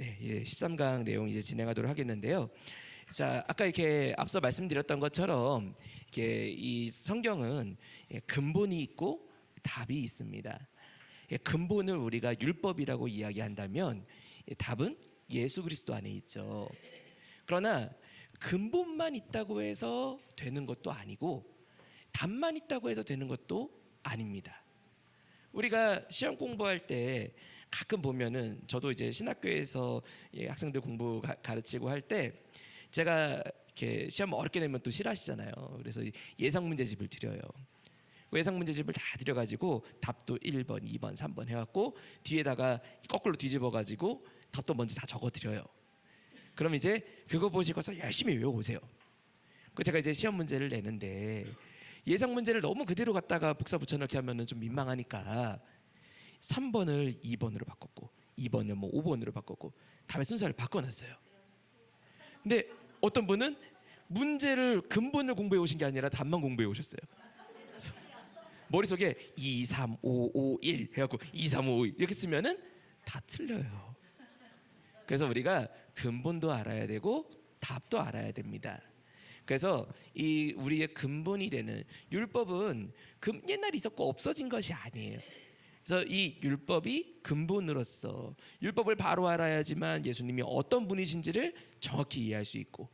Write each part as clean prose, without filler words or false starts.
네, 13강 내용 이제 진행하도록 하겠는데요. 자, 아까 이렇게 앞서 말씀드렸던 것처럼 이렇게 이 성경은 근본이 있고 답이 있습니다. 근본을 우리가 율법이라고 이야기한다면 답은 예수 그리스도 안에 있죠. 그러나 근본만 있다고 해서 되는 것도 아니고 답만 있다고 해서 되는 것도 아닙니다. 우리가 시험 공부할 때 가끔 보면은 저도 이제 신학교에서 학생들 공부 가르치고 할 때 제가 이렇게 시험 어렵게 내면 또 싫어하시잖아요. 그래서 예상 문제집을 드려요. 예상 문제집을 다 드려가지고 답도 1번, 2번, 3번 해갖고 뒤에다가 거꾸로 뒤집어가지고 답도 먼저 다 적어드려요. 그럼 이제 그거 보시고서 열심히 외워보세요. 그 제가 이제 시험 문제를 내는데 예상 문제를 너무 그대로 갖다가 복사 붙여넣기 하면은 좀 민망하니까 3번을 2번으로 바꿨고 2번을 뭐 5번으로 바꿨고 답의 순서를 바꿔놨어요. 근데 어떤 분은 문제를 근본을 공부해 오신 게 아니라 답만 공부해 오셨어요. 머릿속에 2, 3, 5, 5, 1 해갖고 2, 3, 5, 1 이렇게 쓰면은 다 틀려요. 그래서 우리가 근본도 알아야 되고 답도 알아야 됩니다. 그래서 이 우리의 근본이 되는 율법은 옛날에 있었고 없어진 것이 아니에요. 그래서 이 율법이 근본으로서 율법을 바로 알아야지만 예수님이 어떤 분이신지를 정확히 이해할 수 있고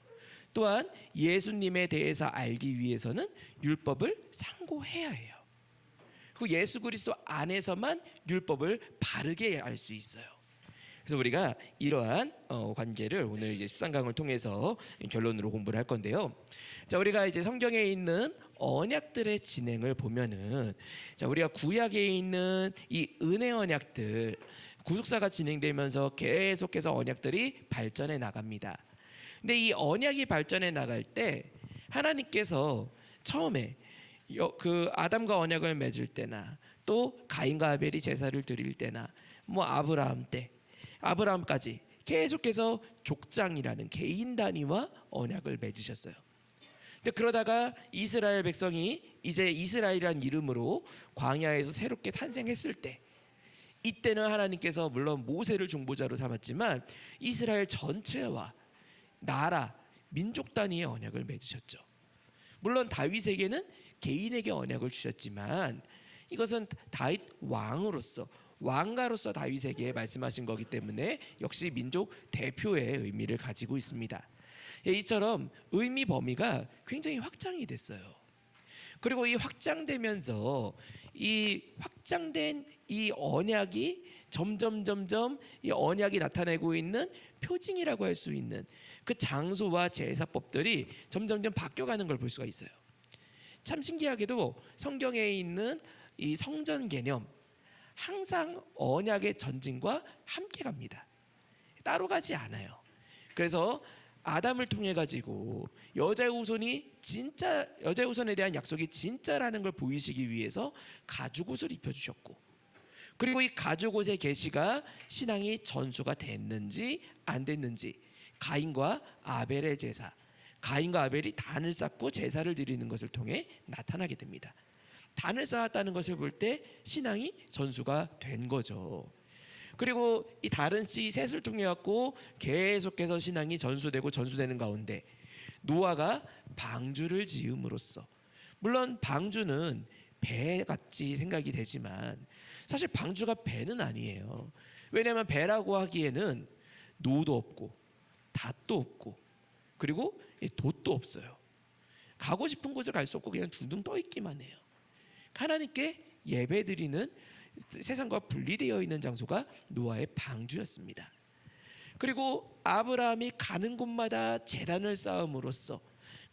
또한 예수님에 대해서 알기 위해서는 율법을 상고해야 해요. 그리고 예수 그리스도 안에서만 율법을 바르게 알 수 있어요. 그래서 우리가 이러한 관계를 오늘 이제 13강을 통해서 결론으로 공부를 할 건데요. 자, 우리가 이제 성경에 있는 언약들의 진행을 보면은 자, 우리가 구약에 있는 이 은혜 언약들 구속사가 진행되면서 계속해서 언약들이 발전해 나갑니다. 근데 이 언약이 발전해 나갈 때 하나님께서 처음에 그 아담과 언약을 맺을 때나 또 가인과 아벨이 제사를 드릴 때나 뭐 아브라함까지 계속해서 족장이라는 개인 단위와 언약을 맺으셨어요. 근데 그러다가 이스라엘 백성이 이제 이스라엘이라는 이름으로 광야에서 새롭게 탄생했을 때 이때는 하나님께서 물론 모세를 중보자로 삼았지만 이스라엘 전체와 나라, 민족 단위의 언약을 맺으셨죠. 물론 다윗에게는 개인에게 언약을 주셨지만 이것은 다윗 왕가로서 다윗에게 말씀하신 거기 때문에 역시 민족 대표의 의미를 가지고 있습니다. 이처럼 의미 범위가 굉장히 확장이 됐어요. 그리고 이 확장되면서 이 확장된 이 언약이 점점 이 언약이 나타내고 있는 표징이라고 할 수 있는 그 장소와 제사법들이 점점 바뀌어가는 걸 볼 수가 있어요. 참 신기하게도 성경에 있는 이 성전 개념 항상 언약의 전진과 함께 갑니다. 따로 가지 않아요. 그래서 아담을 통해 가지고 여자의 후손에 대한 약속이 진짜라는 걸 보이시기 위해서 가죽옷을 입혀주셨고 그리고 이 가죽옷의 계시가 신앙이 전수가 됐는지 안 됐는지 가인과 아벨의 제사 가인과 아벨이 단을 쌓고 제사를 드리는 것을 통해 나타나게 됩니다. 단을 쌓았다는 것을 볼 때 신앙이 전수가 된 거죠. 그리고 이 다른 씨 셋을 통해 갖고 계속해서 신앙이 전수되는 가운데 노아가 방주를 지음으로써 물론 방주는 배같이 생각이 되지만 사실 방주가 배는 아니에요. 왜냐하면 배라고 하기에는 노도 없고 닷도 없고 그리고 돛도 없어요. 가고 싶은 곳을 갈 수 없고 그냥 둥둥 떠 있기만 해요. 하나님께 예배드리는 세상과 분리되어 있는 장소가 노아의 방주였습니다. 그리고 아브라함이 가는 곳마다 제단을 쌓음으로써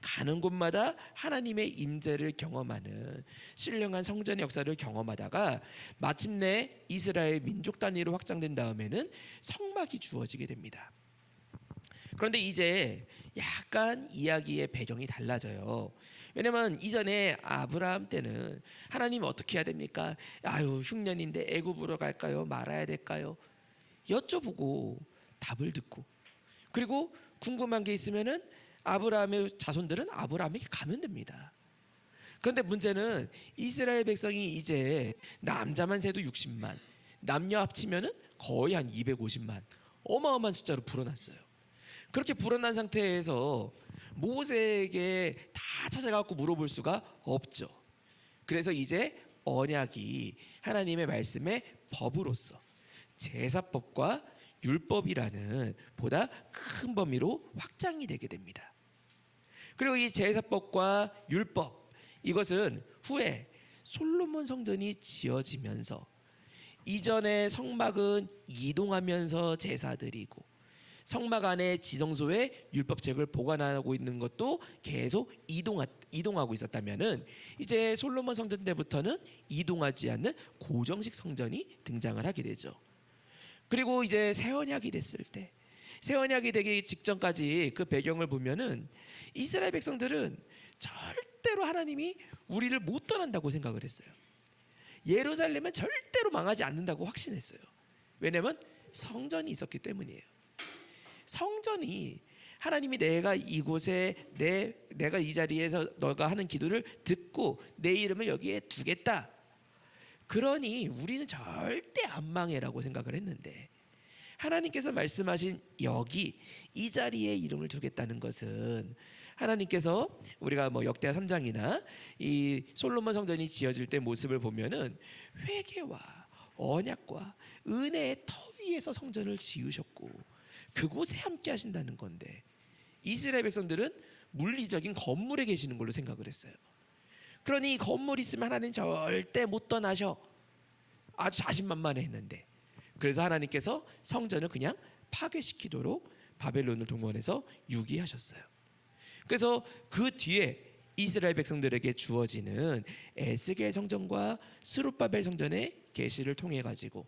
가는 곳마다 하나님의 임재를 경험하는 신령한 성전의 역사를 경험하다가 마침내 이스라엘 민족 단위로 확장된 다음에는 성막이 주어지게 됩니다. 그런데 이제 약간 이야기의 배경이 달라져요. 왜냐면 이전에 아브라함 때는 하나님 어떻게 해야 됩니까? 흉년인데 애굽으로 갈까요? 말아야 될까요? 여쭤보고 답을 듣고 그리고 궁금한 게 있으면은 아브라함의 자손들은 아브라함에게 가면 됩니다. 그런데 문제는 이스라엘 백성이 이제 남자만 세도 60만 남녀 합치면은 거의 한 250만 어마어마한 숫자로 불어났어요. 그렇게 불어난 상태에서 모세에게 다 찾아가고 물어볼 수가 없죠. 그래서 이제 언약이 하나님의 말씀의 법으로서 제사법과 율법이라는 보다 큰 범위로 확장이 되게 됩니다. 그리고 이 제사법과 율법, 이것은 후에 솔로몬 성전이 지어지면서 이전에 성막은 이동하면서 제사드리고 성막 안에 지성소에 율법책을 보관하고 있는 것도 계속 이동하고 있었다면은 이제 솔로몬 성전 때부터는 이동하지 않는 고정식 성전이 등장을 하게 되죠. 그리고 이제 새 언약이 됐을 때, 새 언약이 되기 직전까지 그 배경을 보면은 이스라엘 백성들은 절대로 하나님이 우리를 못 떠난다고 생각을 했어요. 예루살렘은 절대로 망하지 않는다고 확신했어요. 왜냐하면 성전이 있었기 때문이에요. 성전이 하나님이 내가 이곳에 내가 이 자리에서 너가 하는 기도를 듣고 내 이름을 여기에 두겠다. 그러니 우리는 절대 안 망해라고 생각을 했는데 하나님께서 말씀하신 여기 이 자리에 이름을 두겠다는 것은 하나님께서 우리가 뭐 역대하 3장이나 이 솔로몬 성전이 지어질 때 모습을 보면은 회개와 언약과 은혜의 터 위에서 성전을 지으셨고 그곳에 함께 하신다는 건데 이스라엘 백성들은 물리적인 건물에 계시는 걸로 생각을 했어요. 그러니 건물 있으면 하나님 절대 못 떠나셔. 아주 자신만만했는데 그래서 하나님께서 성전을 그냥 파괴시키도록 바벨론을 동원해서 유기하셨어요. 그래서 그 뒤에 이스라엘 백성들에게 주어지는 에스겔 성전과 스룹바벨 성전의 계시를 통해 가지고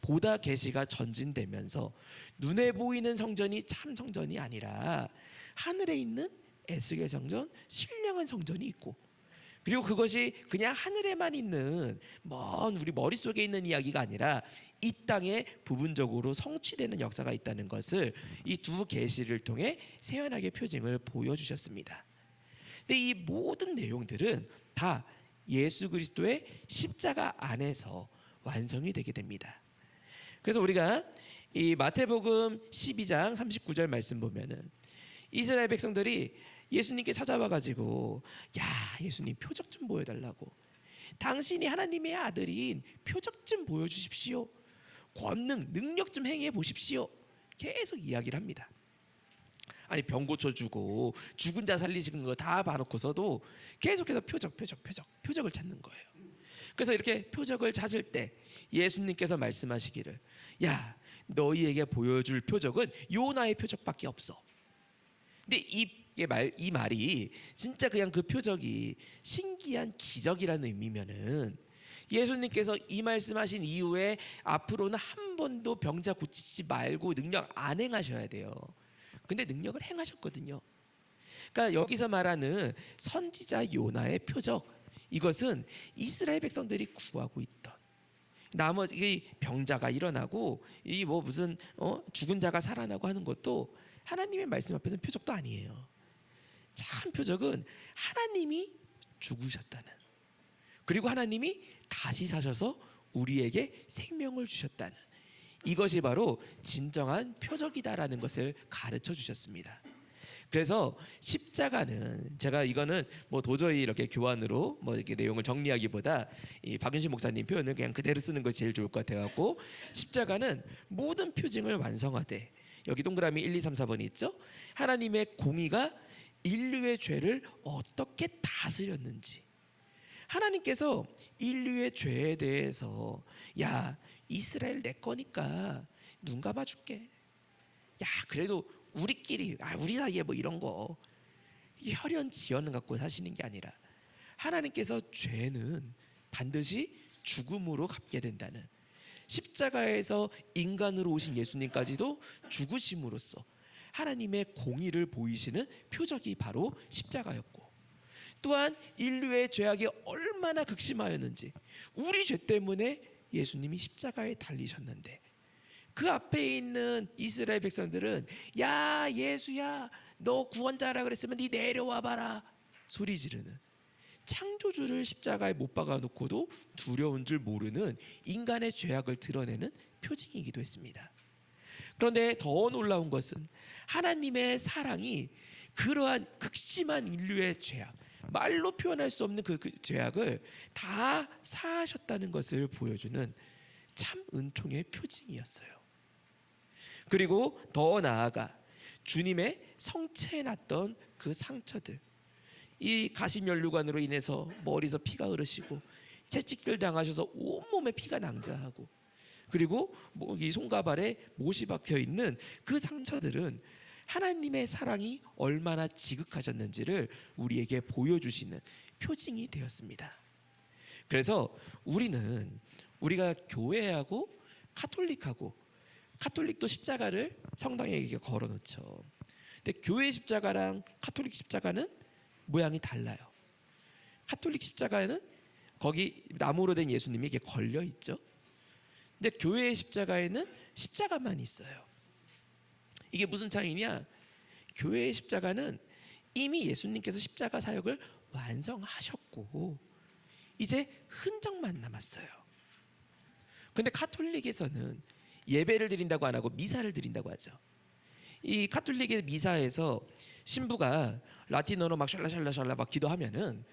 보다 계시가 전진되면서 눈에 보이는 성전이 참 성전이 아니라 하늘에 있는 에스겔 성전, 신령한 성전이 있고 그리고 그것이 그냥 하늘에만 있는 먼 우리 머릿속에 있는 이야기가 아니라 이 땅에 부분적으로 성취되는 역사가 있다는 것을 이 두 계시를 통해 세연하게 표징을 보여주셨습니다. 근데 이 모든 내용들은 다 예수 그리스도의 십자가 안에서 완성이 되게 됩니다. 그래서 우리가 이 마태복음 12장 39절 말씀 보면은 이스라엘 백성들이 예수님께 찾아와 가지고 야 예수님 표적 좀 보여달라고 당신이 하나님의 아들인 표적 좀 보여주십시오. 권능 능력 좀 행해 보십시오. 계속 이야기를 합니다. 아니 병 고쳐주고 죽은 자 살리시는 거 다 봐놓고서도 계속해서 표적을 찾는 거예요. 그래서 이렇게 표적을 찾을 때 예수님께서 말씀하시기를 야 너희에게 보여줄 표적은 요나의 표적밖에 없어. 근데 이 말이 진짜 그냥 그 표적이 신기한 기적이라는 의미면은 예수님께서 이 말씀하신 이후에 앞으로는 한 번도 병자 고치지 말고 능력 안 행하셔야 돼요. 근데 능력을 행하셨거든요. 그러니까 여기서 말하는 선지자 요나의 표적 이것은 이스라엘 백성들이 구하고 있던 나머지 병자가 일어나고 이 뭐 무슨 죽은 자가 살아나고 하는 것도 하나님의 말씀 앞에서는 표적도 아니에요. 참 표적은 하나님이 죽으셨다는 그리고 하나님이 다시 사셔서 우리에게 생명을 주셨다는 이것이 바로 진정한 표적이다라는 것을 가르쳐 주셨습니다. 그래서 십자가는 제가 이거는 뭐 도저히 이렇게 교환으로 뭐 이렇게 내용을 정리하기보다 이 박윤신 목사님 표현을 그냥 그대로 쓰는 것이 제일 좋을 것 같아갖고 십자가는 모든 표징을 완성하되 여기 동그라미 1, 2, 3, 4번이 있죠. 하나님의 공의가 인류의 죄를 어떻게 다스렸는지 하나님께서 인류의 죄에 대해서 야 이스라엘 내 거니까 눈 감아줄게. 야 그래도 우리끼리 우리 사이에 뭐 이런 거 이게 혈연 지연 갖고 사시는 게 아니라 하나님께서 죄는 반드시 죽음으로 갚게 된다는 십자가에서 인간으로 오신 예수님까지도 죽으심으로써 하나님의 공의를 보이시는 표적이 바로 십자가였고 또한 인류의 죄악이 얼마나 극심하였는지 우리 죄 때문에 예수님이 십자가에 달리셨는데 그 앞에 있는 이스라엘 백성들은 야 예수야 너 구원자라 그랬으면 네 내려와 봐라 소리 지르는 창조주를 십자가에 못 박아 놓고도 두려운 줄 모르는 인간의 죄악을 드러내는 표징이기도 했습니다. 그런데 더 놀라운 것은 하나님의 사랑이 그러한 극심한 인류의 죄악, 말로 표현할 수 없는 그 죄악을 다 사하셨다는 것을 보여주는 참 은총의 표징이었어요. 그리고 더 나아가 주님의 성체에 났던 그 상처들, 이 가시면류관으로 인해서 머리에서 피가 흐르시고 채찍질 당하셔서 온몸에 피가 낭자하고, 그리고 이 손가발에 못이 박혀 있는 그 상처들은 하나님의 사랑이 얼마나 지극하셨는지를 우리에게 보여주시는 표징이 되었습니다. 그래서 우리가 교회하고 카톨릭도 십자가를 성당에게 걸어놓죠. 근데 교회 십자가랑 카톨릭 십자가는 모양이 달라요. 카톨릭 십자가에는 거기 나무로 된 예수님이 이렇게 걸려 있죠. 근데 교회의 십자가에는 십자가만 있어요. 이게 무슨 차이냐? 교회의 십자가는 이미 예수님께서 십자가 사역을 완성하셨고 이제 흔적만 남았어요. 근데 카톨릭에서는 예배를 드린다고 안 하고 미사를 드린다고 하죠. 이 카톨릭의 미사에서 신부가 라틴어로 막 샬라샬라샬라 막 기도하면은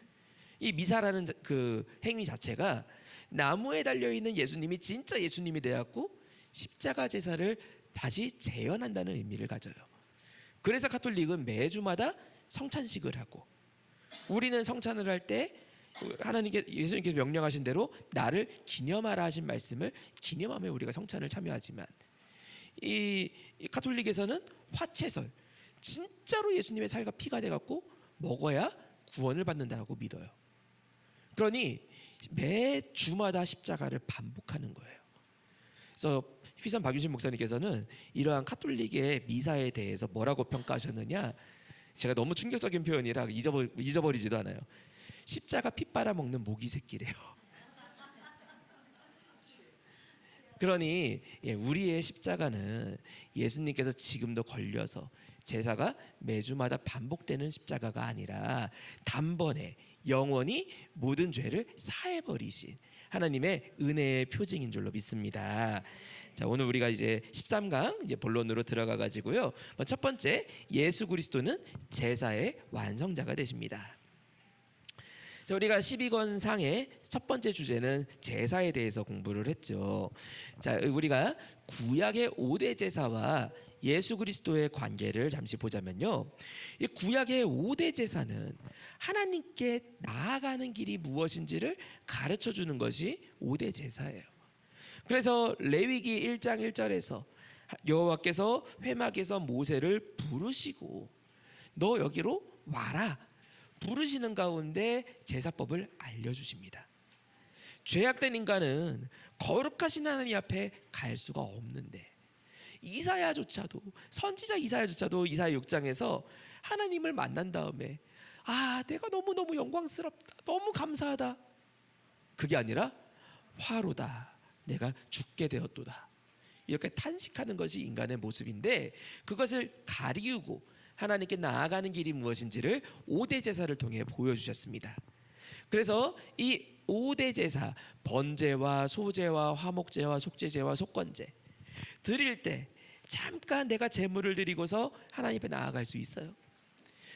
이 미사라는 그 행위 자체가 나무에 달려 있는 예수님이 진짜 예수님이 되었고 십자가 제사를 다시 재현한다는 의미를 가져요. 그래서 카톨릭은 매주마다 성찬식을 하고, 우리는 성찬을 할 때 예수님께서 명령하신 대로 나를 기념하라 하신 말씀을 기념하며 우리가 성찬을 참여하지만, 이 카톨릭에서는 화채설, 진짜로 예수님의 살과 피가 돼갖고 먹어야 구원을 받는다고 믿어요. 그러니 매 주마다 십자가를 반복하는 거예요. 그래서 휘산 박윤신 목사님께서는 이러한 카톨릭의 미사에 대해서 뭐라고 평가하셨느냐, 제가 너무 충격적인 표현이라 잊어버리지도 않아요. 십자가 피 빨아먹는 모기 새끼래요. 그러니 우리의 십자가는 예수님께서 지금도 걸려서 제사가 매주마다 반복되는 십자가가 아니라 단번에 영원히 모든 죄를 사해버리신 하나님의 은혜의 표징인 줄로 믿습니다. 자, 오늘 우리가 이제 13강 이제 본론으로 들어가 가지고요. 첫 번째, 예수 그리스도는 제사의 완성자가 되십니다. 자, 우리가 12권 상의 첫 번째 주제는 제사에 대해서 공부를 했죠. 자, 우리가 구약의 5대 제사와 예수 그리스도의 관계를 잠시 보자면요, 이 구약의 5대 제사는 하나님께 나아가는 길이 무엇인지를 가르쳐 주는 것이 5대 제사예요. 그래서 레위기 1장 1절에서 여호와께서 회막에서 모세를 부르시고 너 여기로 와라 부르시는 가운데 제사법을 알려주십니다. 죄악된 인간은 거룩하신 하나님 앞에 갈 수가 없는데, 이사야조차도, 선지자 이사야조차도 이사야 6장에서 하나님을 만난 다음에 내가 너무너무 영광스럽다, 너무 감사하다, 그게 아니라 화로다, 내가 죽게 되었도다, 이렇게 탄식하는 것이 인간의 모습인데, 그것을 가리우고 하나님께 나아가는 길이 무엇인지를 5대 제사를 통해 보여주셨습니다. 그래서 이 5대 제사, 번제와 소제와 화목제와 속죄제와 속건제 드릴 때 잠깐 내가 제물을 드리고서 하나님 앞에 나아갈 수 있어요.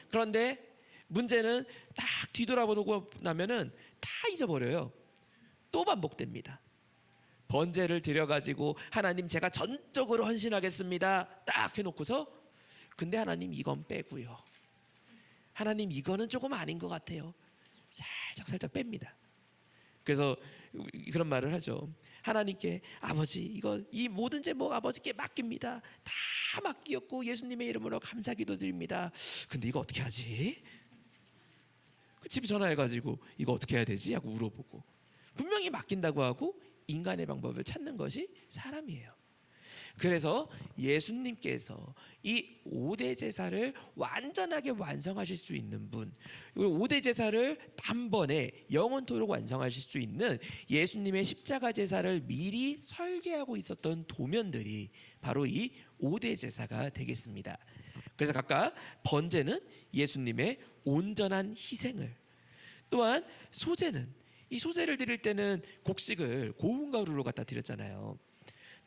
그런데 문제는 딱 뒤돌아보고 나면은 다 잊어버려요. 또 반복됩니다. 번제를 드려가지고 하나님 제가 전적으로 헌신하겠습니다 딱 해놓고서, 근데 하나님 이건 빼고요, 하나님 이거는 조금 아닌 것 같아요, 살짝 뺍니다. 그래서 그런 말을 하죠. 하나님께 아버지 이 모든 제목 아버지께 맡깁니다. 다 맡기었고 예수님의 이름으로 감사기도 드립니다. 근데 이거 어떻게 하지? 집에 전화해가지고 이거 어떻게 해야 되지? 하고 물어보고, 분명히 맡긴다고 하고 인간의 방법을 찾는 것이 사람이에요. 그래서 예수님께서 이 5대 제사를 완전하게 완성하실 수 있는 분, 5대 제사를 단번에 영원토록 완성하실 수 있는 예수님의 십자가 제사를 미리 설계하고 있었던 도면들이 바로 이 5대 제사가 되겠습니다. 그래서 각각 번제는 예수님의 온전한 희생을, 또한 소제는, 이 소제를 드릴 때는 곡식을 고운 가루로 갖다 드렸잖아요.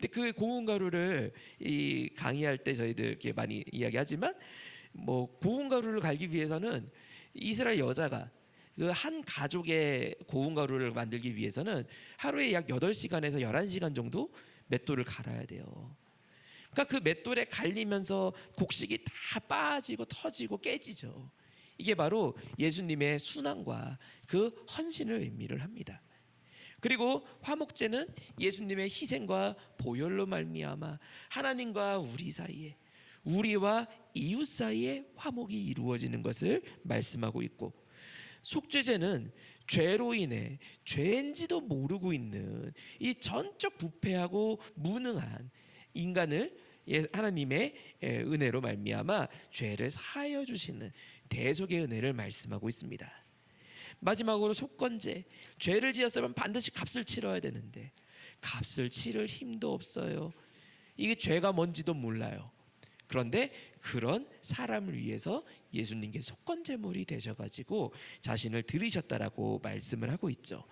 근데 그 고운 가루를 이 강의할 때 저희들 이렇게 많이 이야기하지만 뭐 고운 가루를 갈기 위해서는 이스라엘 여자가 그 한 가족의 고운 가루를 만들기 위해서는 하루에 약 8시간에서 11시간 정도 맷돌을 갈아야 돼요. 그러니까 그 맷돌에 갈리면서 곡식이 다 빠지고 터지고 깨지죠. 이게 바로 예수님의 순환과 그 헌신을 의미를 합니다. 그리고 화목제는 예수님의 희생과 보혈로 말미암아 하나님과 우리 사이에, 우리와 이웃 사이에 화목이 이루어지는 것을 말씀하고 있고, 속죄제는 죄로 인해 죄인지도 모르고 있는 이 전적 부패하고 무능한 인간을 하나님의 은혜로 말미암아 죄를 사하여 주시는 대속의 은혜를 말씀하고 있습니다. 마지막으로 속건제, 죄를 지었으면 반드시 값을 치러야 되는데 값을 치를 힘도 없어요. 이게 죄가 뭔지도 몰라요. 그런데 그런 사람을 위해서 예수님께서 속건제물이 되셔가지고 자신을 들이셨다라고 말씀을 하고 있죠.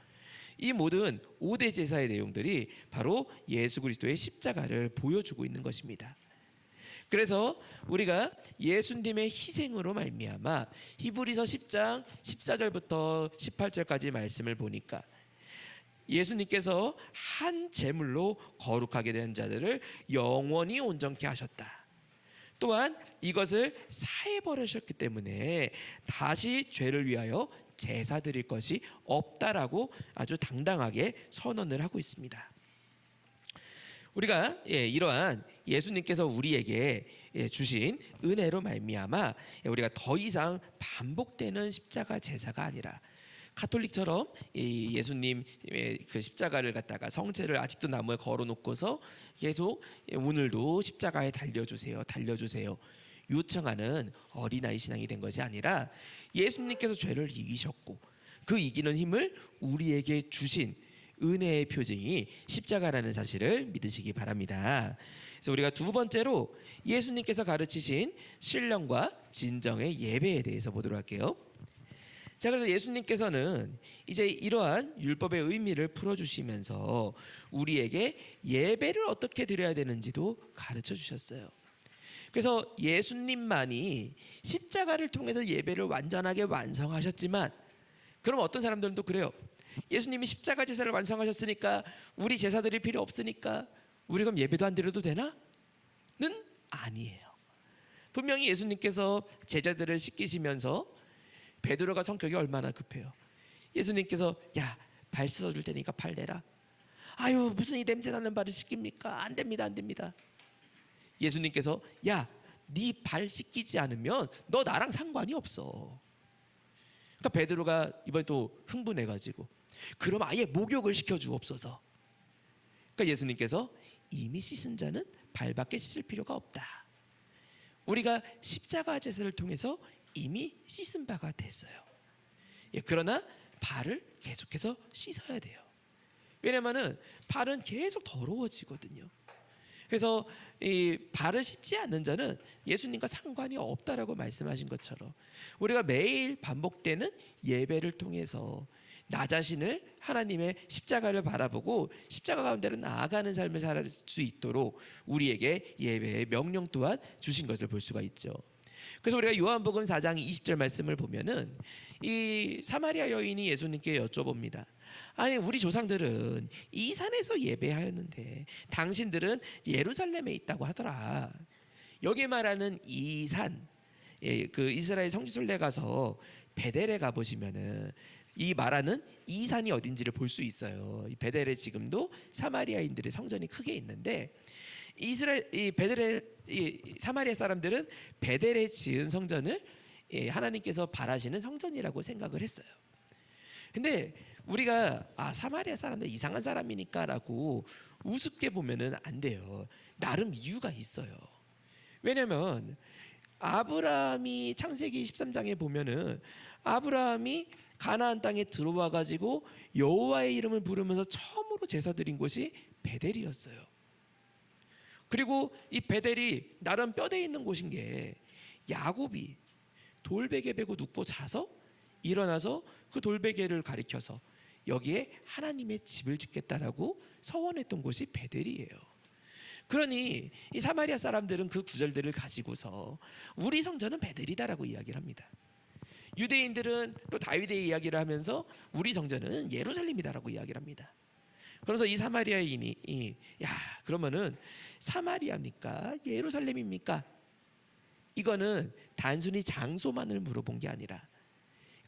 이 모든 5대 제사의 내용들이 바로 예수 그리스도의 십자가를 보여주고 있는 것입니다. 그래서 우리가 예수님의 희생으로 말미암아 히브리서 10장 14절부터 18절까지 말씀을 보니까 예수님께서 한 제물로 거룩하게 된 자들을 영원히 온전케 하셨다. 또한 이것을 사해 버리셨기 때문에 다시 죄를 위하여 제사 드릴 것이 없다라고 아주 당당하게 선언을 하고 있습니다. 우리가 이러한 예수님께서 우리에게 주신 은혜로 말미암아 우리가 더 이상 반복되는 십자가 제사가 아니라 가톨릭처럼 예수님 그 십자가를 갖다가 성체를 아직도 나무에 걸어놓고서 계속 오늘도 십자가에 달려주세요, 달려주세요 요청하는 어린아이 신앙이 된 것이 아니라 예수님께서 죄를 이기셨고 그 이기는 힘을 우리에게 주신 은혜의 표징이 십자가라는 사실을 믿으시기 바랍니다. 그래서 우리가 두 번째로 예수님께서 가르치신 신령과 진정의 예배에 대해서 보도록 할게요. 자, 그래서 예수님께서는 이제 이러한 율법의 의미를 풀어주시면서 우리에게 예배를 어떻게 드려야 되는지도 가르쳐 주셨어요. 그래서 예수님만이 십자가를 통해서 예배를 완전하게 완성하셨지만, 그럼 어떤 사람들은 또 그래요. 예수님이 십자가 제사를 완성하셨으니까 우리 제사들이 필요 없으니까 우리 그럼 예배도 안 드려도 되나? 는 아니에요. 분명히 예수님께서 제자들을 씻기시면서 베드로가 성격이 얼마나 급해요. 예수님께서 야, 발 씻어줄 테니까 발 내라. 아유, 무슨 이 냄새나는 발을 씻깁니까? 안 됩니다, 안 됩니다. 예수님께서 야, 네 발 씻기지 않으면 너 나랑 상관이 없어. 그러니까 베드로가 이번에 또 흥분해가지고 그럼 아예 목욕을 시켜주옵소서. 그러니까 예수님께서 이미 씻은 자는 발밖에 씻을 필요가 없다. 우리가 십자가 제사를 통해서 이미 씻은 바가 됐어요. 그러나 발을 계속해서 씻어야 돼요. 왜냐하면 발은 계속 더러워지거든요. 그래서 이 발을 씻지 않는 자는 예수님과 상관이 없다라고 말씀하신 것처럼 우리가 매일 반복되는 예배를 통해서 나 자신을 하나님의 십자가를 바라보고 십자가 가운데로 나아가는 삶을 살 수 있도록 우리에게 예배의 명령 또한 주신 것을 볼 수가 있죠. 그래서 우리가 요한복음 4장 20절 말씀을 보면은 이 사마리아 여인이 예수님께 여쭤봅니다. 아니, 우리 조상들은 이 산에서 예배하였는데 당신들은 예루살렘에 있다고 하더라. 여기 말하는 이 산, 그 이스라엘 성지순례 가서 베델에 가 보시면은 이 말하는 이 산이 어딘지를 볼 수 있어요. 이 베델에 지금도 사마리아인들의 성전이 크게 있는데 이 베델의 사마리아 사람들은 베델에 지은 성전을 하나님께서 바라시는 성전이라고 생각을 했어요. 근데 우리가 사마리아 사람들 이상한 사람이니까라고 우습게 보면은 안 돼요. 나름 이유가 있어요. 왜냐하면 아브라함이 창세기 13장에 보면은 아브라함이 가나안 땅에 들어와 가지고 여호와의 이름을 부르면서 처음으로 제사 드린 곳이 베델이었어요. 그리고 이 베델이 나름 뼈대 있는 곳인 게 야곱이 돌베개 베고 눕고 자서 일어나서 그 돌베개를 가리켜서 여기에 하나님의 집을 짓겠다라고 서원했던 곳이 베델이에요. 그러니 이 사마리아 사람들은 그 구절들을 가지고서 우리 성전은 베델이다라고 이야기를 합니다. 유대인들은 또 다윗의 이야기를 하면서 우리 성전은 예루살렘이다라고 이야기를 합니다. 그래서 이 사마리아인이 야, 그러면은 사마리아입니까? 예루살렘입니까? 이거는 단순히 장소만을 물어본 게 아니라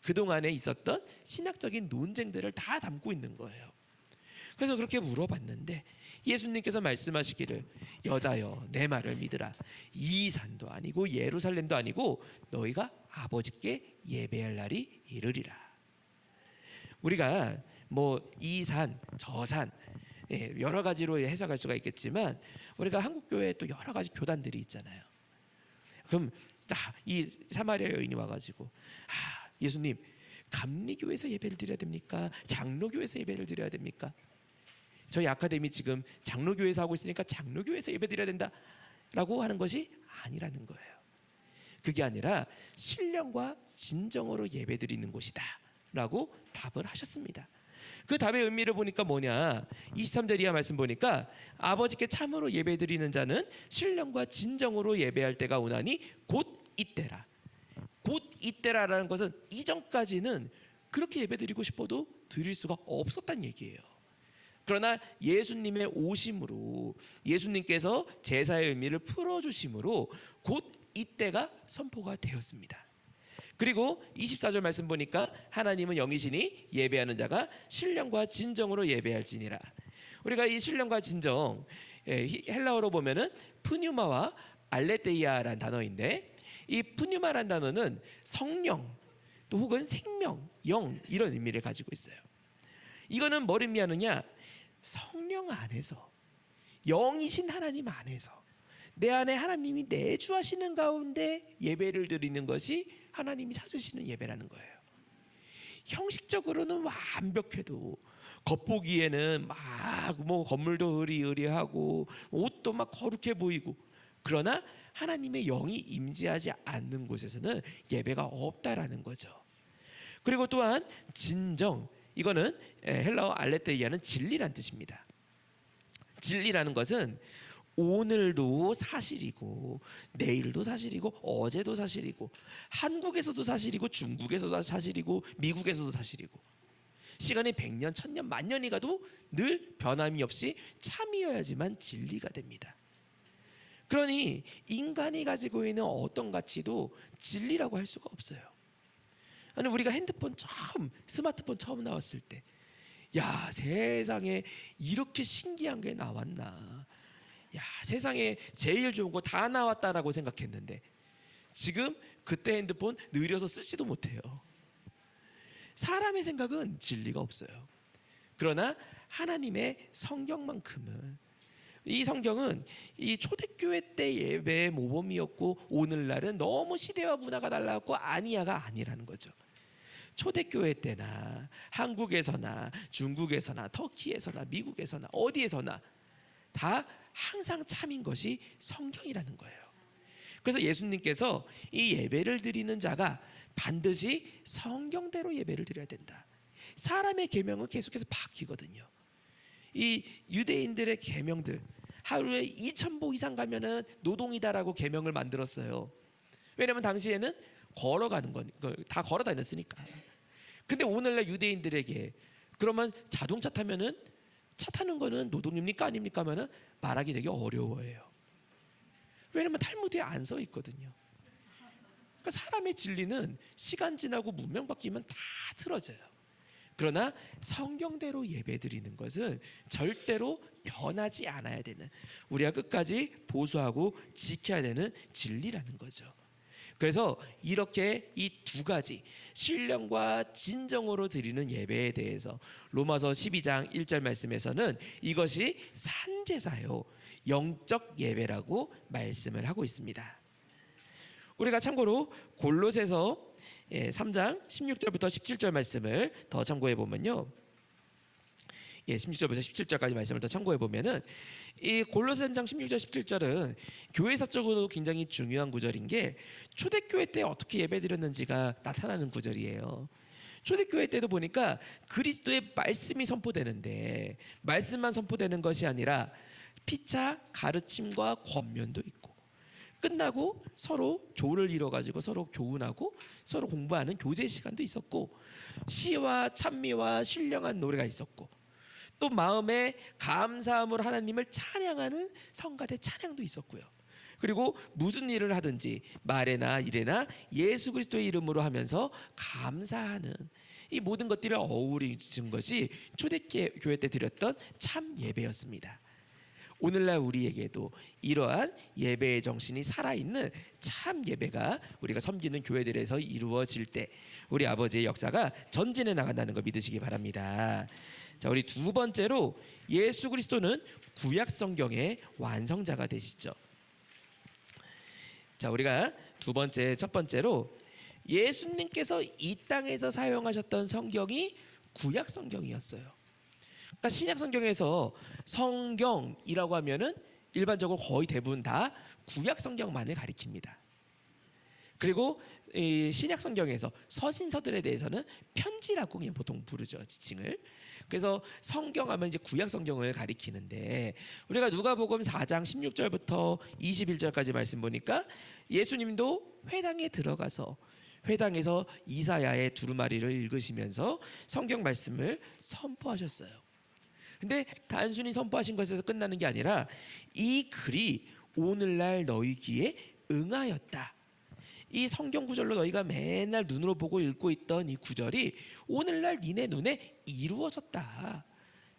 그동안에 있었던 신학적인 논쟁들을 다 담고 있는 거예요. 그래서 그렇게 물어봤는데 예수님께서 말씀하시기를 여자여 내 말을 믿으라. 이 산도 아니고 예루살렘도 아니고 너희가 아버지께 예배할 날이 이르리라. 우리가 뭐 이 산, 저 산 여러 가지로 해석할 수가 있겠지만 우리가 한국 교회에 또 여러 가지 교단들이 있잖아요. 그럼 이 사마리아 여인이 와가지고 예수님 감리교에서 예배를 드려야 됩니까? 장로교에서 예배를 드려야 됩니까? 저희 아카데미 지금 장로교에서 하고 있으니까 장로교에서 예배 드려야 된다라고 하는 것이 아니라는 거예요. 그게 아니라 신령과 진정으로 예배 드리는 곳이다라고 답을 하셨습니다. 그 답의 의미를 보니까 뭐냐, 23절 이하 말씀 보니까 아버지께 참으로 예배 드리는 자는 신령과 진정으로 예배할 때가 오나니 곧 이때라. 곧 이때라라는 것은 이전까지는 그렇게 예배 드리고 싶어도 드릴 수가 없었단 얘기예요. 그러나 예수님의 오심으로 예수님께서 제사의 의미를 풀어주심으로 곧 이때가 선포가 되었습니다. 그리고 24절 말씀 보니까 하나님은 영이시니 예배하는 자가 신령과 진정으로 예배할지니라. 우리가 이 신령과 진정 헬라어로 보면은 푸뉴마와 알레테이아라는 단어인데 이 푸뉴마라는 단어는 성령 또 혹은 생명, 영 이런 의미를 가지고 있어요. 이거는 뭘 의미하느냐? 성령 안에서 영이신 하나님 안에서 내 안에 하나님이 내주하시는 가운데 예배를 드리는 것이 하나님이 찾으시는 예배라는 거예요. 형식적으로는 완벽해도 겉보기에는 막 뭐 건물도 으리으리하고 옷도 막 거룩해 보이고 그러나 하나님의 영이 임재하지 않는 곳에서는 예배가 없다라는 거죠. 그리고 또한 진정, 이거는 헬라어 알레테이아는 진리란 뜻입니다. 진리라는 것은 오늘도 사실이고 내일도 사실이고 어제도 사실이고 한국에서도 사실이고 중국에서도 사실이고 미국에서도 사실이고 시간이 100년, 1000년, 만년이 가도 늘 변함이 없이 참이어야지만 진리가 됩니다. 그러니 인간이 가지고 있는 어떤 가치도 진리라고 할 수가 없어요. 아니 우리가 핸드폰 처음, 스마트폰 처음 나왔을 때 야, 세상에 이렇게 신기한 게 나왔나, 야, 세상에 제일 좋은 거 다 나왔다라고 생각했는데 지금 그때 핸드폰 느려서 쓰지도 못해요. 사람의 생각은 진리가 없어요. 그러나 하나님의 성경만큼은, 이 성경은 이 초대교회 때 예배의 모범이었고 오늘날은 너무 시대와 문화가 달라갖고 아니야가 아니라는 거죠. 초대교회 때나 한국에서나 중국에서나 터키에서나 미국에서나 어디에서나 다 항상 참인 것이 성경이라는 거예요. 그래서 예수님께서 이 예배를 드리는 자가 반드시 성경대로 예배를 드려야 된다. 사람의 계명은 계속해서 바뀌거든요. 이 유대인들의 계명들 하루에 2000보 이상 가면은 노동이다라고 계명을 만들었어요. 왜냐하면 당시에는 걸어가는 건 다 걸어 다녔으니까. 근데 오늘날 유대인들에게 그러면 자동차 타면은 차 타는 거는 노동입니까 아닙니까 하면은 말하기 되게 어려워해요. 왜냐면 탈무드에 안 써 있거든요. 그러니까 사람의 진리는 시간 지나고 문명 바뀌면 다 틀어져요. 그러나 성경대로 예배드리는 것은 절대로 변하지 않아야 되는, 우리가 끝까지 보수하고 지켜야 되는 진리라는 거죠. 그래서 이렇게 이 두 가지 신령과 진정으로 드리는 예배에 대해서 로마서 12장 1절 말씀에서는 이것이 산제사요 영적 예배라고 말씀을 하고 있습니다. 우리가 참고로 골로새서 3장 16절부터 17절 말씀을 더 참고해 보면요, 16절부터 17절까지 말씀을 더 참고해 보면은 이 골로새 3장 16절 17절은 교회사적으로 굉장히 중요한 구절인 게 초대교회 때 어떻게 예배드렸는지가 나타나는 구절이에요. 초대교회 때도 보니까 그리스도의 말씀이 선포되는데 말씀만 선포되는 것이 아니라 피차 가르침과 권면도 있고, 끝나고 서로 조를 이뤄가지고 서로 교훈하고 서로 공부하는 교제 시간도 있었고, 시와 찬미와 신령한 노래가 있었고, 또 마음에 감사함으로 하나님을 찬양하는 성가대 찬양도 있었고요. 그리고 무슨 일을 하든지 말에나 일에나 예수 그리스도의 이름으로 하면서 감사하는 이 모든 것들을 어우러진 것이 초대교회 때 드렸던 참 예배였습니다. 오늘날 우리에게도 이러한 예배의 정신이 살아있는 참 예배가 우리가 섬기는 교회들에서 이루어질 때 우리 아버지의 역사가 전진해 나간다는 거 믿으시기 바랍니다. 자, 우리 두 번째로 예수 그리스도는 구약 성경의 완성자가 되시죠. 자, 우리가 첫 번째로 예수님께서 이 땅에서 사용하셨던 성경이 구약 성경이었어요. 그러니까 신약 성경에서 성경이라고 하면은 일반적으로 거의 대부분 다 구약 성경만을 가리킵니다. 그리고 이 신약 성경에서 서신서들에 대해서는 편지라고 그냥 보통 부르죠, 지칭을. 그래서 성경하면 이제 구약 성경을 가리키는데, 우리가 누가복음 4장 16절부터 21절까지 말씀 보니까 예수님도 회당에 들어가서 회당에서 이사야의 두루마리를 읽으시면서 성경 말씀을 선포하셨어요. 근데 단순히 선포하신 것에서 끝나는 게 아니라 이 글이 오늘날 너희 귀에 응하였다. 이 성경 구절로 너희가 맨날 눈으로 보고 읽고 있던 이 구절이 오늘날 니네 눈에 이루어졌다.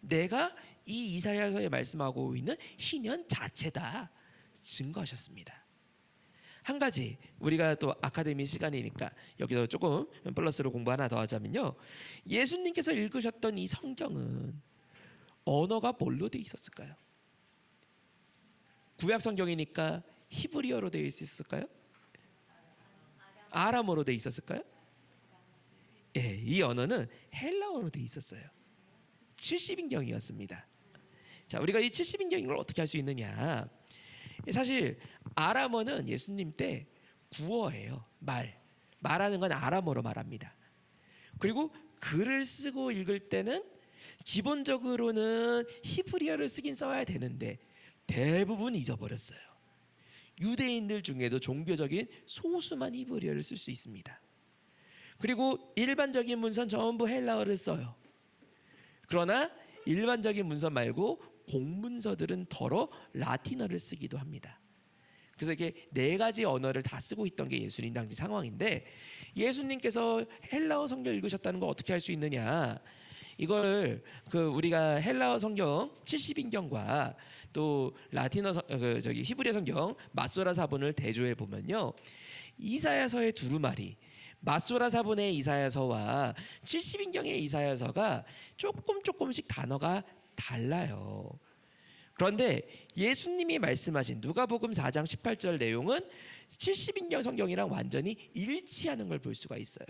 내가 이 이사야서에 말씀하고 있는 희년 자체다. 증거하셨습니다. 한 가지 우리가 또 아카데미 시간이니까 여기서 조금 플러스로 공부 하나 더 하자면요, 예수님께서 읽으셨던 이 성경은 언어가 뭘로 되어 있었을까요? 구약 성경이니까 히브리어로 되어 있었을까요? 아람어로 되어 있었을까요? 예, 이 언어는 헬라어로 되어 있었어요. 70인경이었습니다. 자, 우리가 이 70인경인 어떻게 할 수 있느냐? 사실 아람어는 예수님 때 구어예요. 말하는 건 아람어로 말합니다. 그리고 글을 쓰고 읽을 때는 기본적으로는 히브리어를 쓰긴 써야 되는데 대부분 잊어버렸어요. 유대인들 중에도 종교적인 소수만 히브리어를 쓸 수 있습니다. 그리고 일반적인 문서는 전부 헬라어를 써요. 그러나 일반적인 문서 말고 공문서들은 더러 라틴어를 쓰기도 합니다. 그래서 이렇게 네 가지 언어를 다 쓰고 있던 게 예수님 당시 상황인데, 예수님께서 헬라어 성경 읽으셨다는 거 어떻게 할 수 있느냐? 이걸 우리가 헬라어 성경 70인경과 또 라틴어 히브리어 성경 마소라 사본을 대조해 보면요, 이사야서의 두루마리, 마소라 사본의 이사야서와 70인경의 이사야서가 조금씩 단어가 달라요. 그런데 예수님이 말씀하신 누가복음 4장 18절 내용은 70인경 성경이랑 완전히 일치하는 걸 볼 수가 있어요.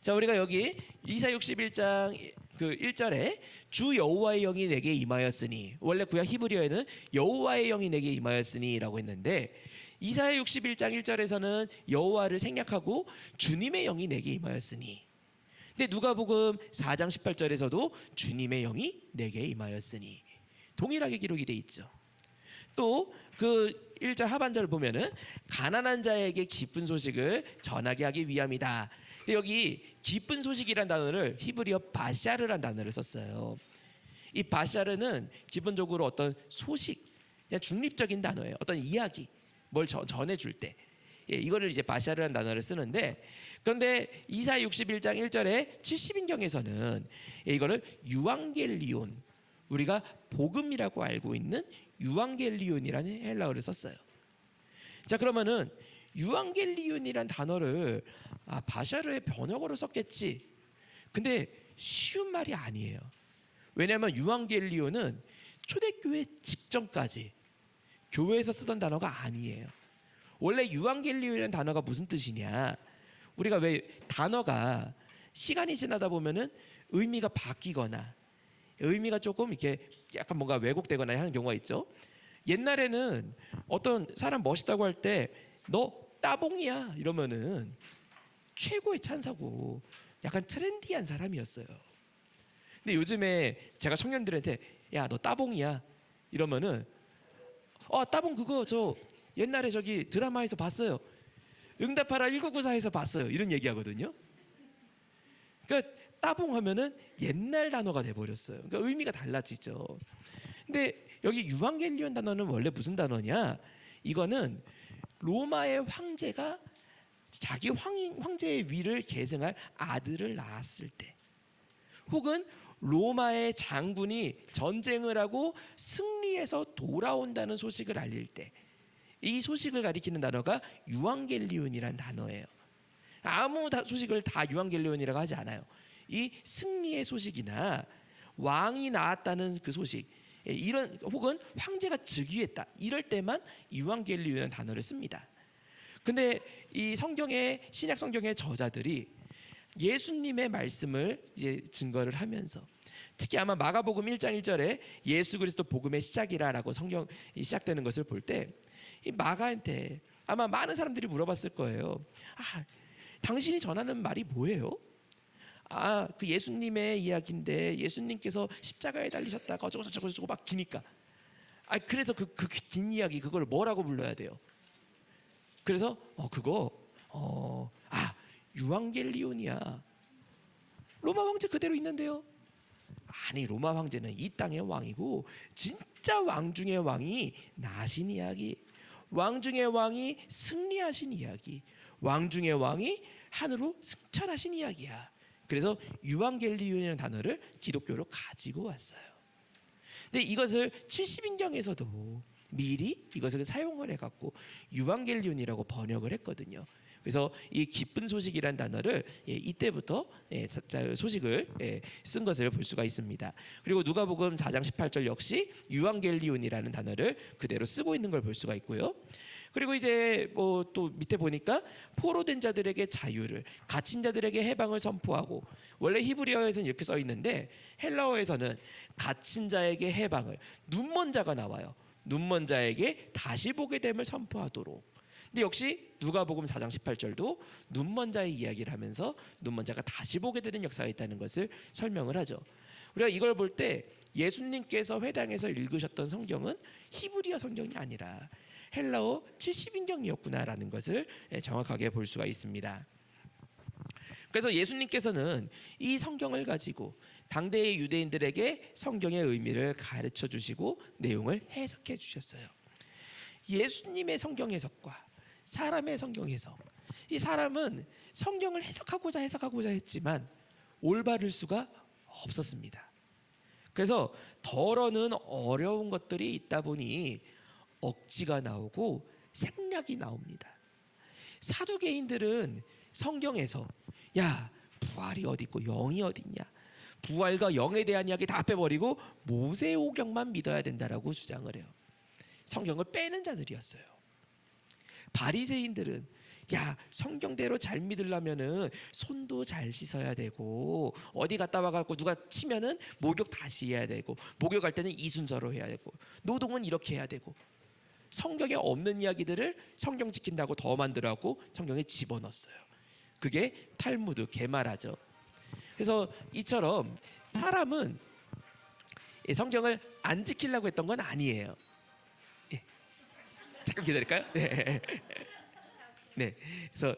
자, 우리가 여기 이사 61장 1절에 주 여호와의 영이 내게 임하였으니, 원래 구약 히브리어에는 여호와의 영이 내게 임하였으니라고 했는데, 이사야 61장 1절에서는 여호와를 생략하고 주님의 영이 내게 임하였으니, 근데 누가복음 4장 18절에서도 주님의 영이 내게 임하였으니 동일하게 기록이 돼 있죠. 또 그 1절 하반절을 보면은 가난한 자에게 기쁜 소식을 전하게 하기 위함이다. 근데 여기 기쁜 소식이란 단어를 히브리어 바샤르란 단어를 썼어요. 이 바샤르는 기본적으로 어떤 소식, 그냥 중립적인 단어예요. 어떤 이야기, 뭘 전해줄 때, 이거를 이제 바샤르란 단어를 쓰는데, 그런데 이사 61장 1절에 70인경에서는 이거를 유앙겔리온, 우리가 복음이라고 알고 있는 유앙겔리온이라는 헬라어를 썼어요. 자, 그러면은 유앙겔리온이란 단어를 바샤르의 번역어로 썼겠지. 근데 쉬운 말이 아니에요. 왜냐하면 유앙겔리온은 초대교회 직전까지 교회에서 쓰던 단어가 아니에요. 원래 유앙겔리온이라는 단어가 무슨 뜻이냐? 우리가 왜 단어가 시간이 지나다 보면은 의미가 바뀌거나 의미가 조금 이렇게 약간 뭔가 왜곡되거나 하는 경우가 있죠. 옛날에는 어떤 사람 멋있다고 할 때 너 따봉이야 이러면은 최고의 찬사고 약간 트렌디한 사람이었어요. 근데 요즘에 제가 청년들한테 야 너 따봉이야 이러면은 따봉 그거 저 옛날에 저기 드라마에서 봤어요. 응답하라 1994에서 봤어요. 이런 얘기하거든요. 그러니까 따봉하면은 옛날 단어가 돼버렸어요. 그러니까 의미가 달라지죠. 근데 여기 유앙겔리온 단어는 원래 무슨 단어냐? 이거는 로마의 황제가 자기 황제의 위를 계승할 아들을 낳았을 때, 혹은 로마의 장군이 전쟁을 하고 승리해서 돌아온다는 소식을 알릴 때, 이 소식을 가리키는 단어가 유앙겔리온이란 단어예요. 아무 소식을 다 유앙겔리온이라고 하지 않아요. 이 승리의 소식이나 왕이 나왔다는 그 소식, 이런, 혹은 황제가 즉위했다, 이럴 때만 유앙겔리온이라는 단어를 씁니다. 근데 이 성경의, 신약 성경의 저자들이 예수님의 말씀을 이제 증거를 하면서, 특히 아마 마가복음 1장 1절에 예수 그리스도 복음의 시작이라라고 성경이 시작되는 것을 볼 때, 이 마가한테 아마 많은 사람들이 물어봤을 거예요. 당신이 전하는 말이 뭐예요? 그 예수님의 이야기인데 예수님께서 십자가에 달리셨다가 어쩌고 막 기니까. 그래서 그 긴 이야기, 그걸 뭐라고 불러야 돼요? 그래서 그거 유앙겔리온이야. 로마 황제 그대로 있는데요. 아니, 로마 황제는 이 땅의 왕이고 진짜 왕 중의 왕이 나신 이야기, 왕 중의 왕이 승리하신 이야기, 왕 중의 왕이 하늘로 승천하신 이야기야. 그래서 유앙겔리온이라는 단어를 기독교로 가지고 왔어요. 근데 이것을 70인경에서도 미리 이것을 사용을 해갖고 유앙겔리온이라고 번역을 했거든요. 그래서 이 기쁜 소식이란 단어를 이때부터 소식을 쓴 것을 볼 수가 있습니다. 그리고 누가복음 4장 18절 역시 유앙겔리온이라는 단어를 그대로 쓰고 있는 걸 볼 수가 있고요. 그리고 이제 또 밑에 보니까 포로된 자들에게 자유를, 갇힌 자들에게 해방을 선포하고, 원래 히브리어에서는 이렇게 써 있는데 헬라어에서는 갇힌 자에게 해방을, 눈먼 자가 나와요. 눈먼 자에게 다시 보게 됨을 선포하도록. 근데 역시 누가복음 4장 18절도 눈먼 자의 이야기를 하면서 눈먼 자가 다시 보게 되는 역사가 있다는 것을 설명을 하죠. 우리가 이걸 볼 때 예수님께서 회당에서 읽으셨던 성경은 히브리어 성경이 아니라 헬라어 70인경이었구나라는 것을 정확하게 볼 수가 있습니다. 그래서 예수님께서는 이 성경을 가지고 당대의 유대인들에게 성경의 의미를 가르쳐 주시고 내용을 해석해 주셨어요. 예수님의 성경 해석과 사람의 성경 해석, 이 사람은 성경을 해석하고자 했지만 올바를 수가 없었습니다. 그래서 덜어는 어려운 것들이 있다 보니 억지가 나오고 생략이 나옵니다. 사두개인들은 성경에서 부활이 어디 있고 영이 어디 있냐, 부활과 영에 대한 이야기 다 빼버리고 모세오경만 믿어야 된다라고 주장을 해요. 성경을 빼는 자들이었어요. 바리새인들은 성경대로 잘 믿으려면은 손도 잘 씻어야 되고, 어디 갔다 와갖고 누가 치면은 목욕 다시 해야 되고, 목욕할 때는 이 순서로 해야 되고, 노동은 이렇게 해야 되고, 성경에 없는 이야기들을 성경 지킨다고 더 만들어갖고 성경에 집어넣었어요. 그게 탈무드, 게마라죠. 그래서 이처럼 사람은 성경을 안 지키려고 했던 건 아니에요. 잠깐 기다릴까요? 네. 그래서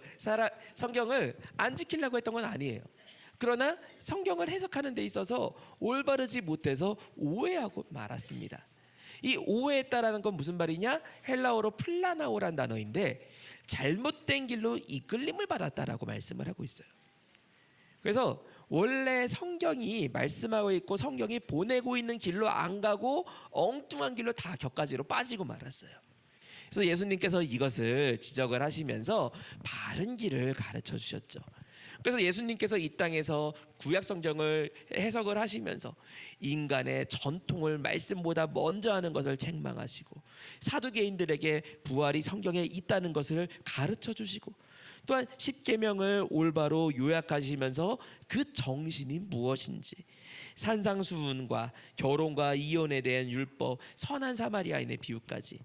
성경을 안 지키려고 했던 건 아니에요. 그러나 성경을 해석하는 데 있어서 올바르지 못해서 오해하고 말았습니다. 이 오해했다라는 건 무슨 말이냐? 헬라어로 플라나오란 단어인데 잘못된 길로 이끌림을 받았다라고 말씀을 하고 있어요. 그래서 원래 성경이 말씀하고 있고 성경이 보내고 있는 길로 안 가고 엉뚱한 길로 다 격가지로 빠지고 말았어요. 그래서 예수님께서 이것을 지적을 하시면서 바른 길을 가르쳐 주셨죠. 그래서 예수님께서 이 땅에서 구약 성경을 해석을 하시면서 인간의 전통을 말씀보다 먼저 하는 것을 책망하시고, 사두개인들에게 부활이 성경에 있다는 것을 가르쳐 주시고, 또한 십계명을 올바로 요약하시면서 그 정신이 무엇인지, 산상수훈과 결혼과 이혼에 대한 율법, 선한 사마리아인의 비유까지,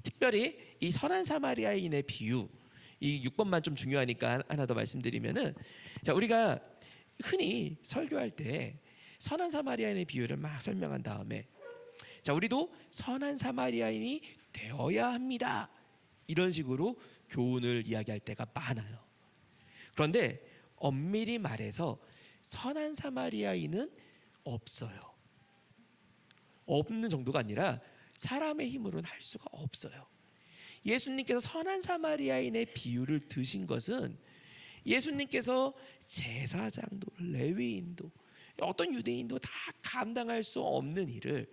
특별히 이 선한 사마리아인의 비유, 이 6번만 좀 중요하니까 하나 더 말씀드리면은, 우리가 흔히 설교할 때 선한 사마리아인의 비유를 막 설명한 다음에, 우리도 선한 사마리아인이 되어야 합니다. 이런 식으로 교훈을 이야기할 때가 많아요. 그런데 엄밀히 말해서 선한 사마리아인은 없어요. 없는 정도가 아니라 사람의 힘으로는 할 수가 없어요. 예수님께서 선한 사마리아인의 비유를 드신 것은 예수님께서 제사장도 레위인도 어떤 유대인도 다 감당할 수 없는 일을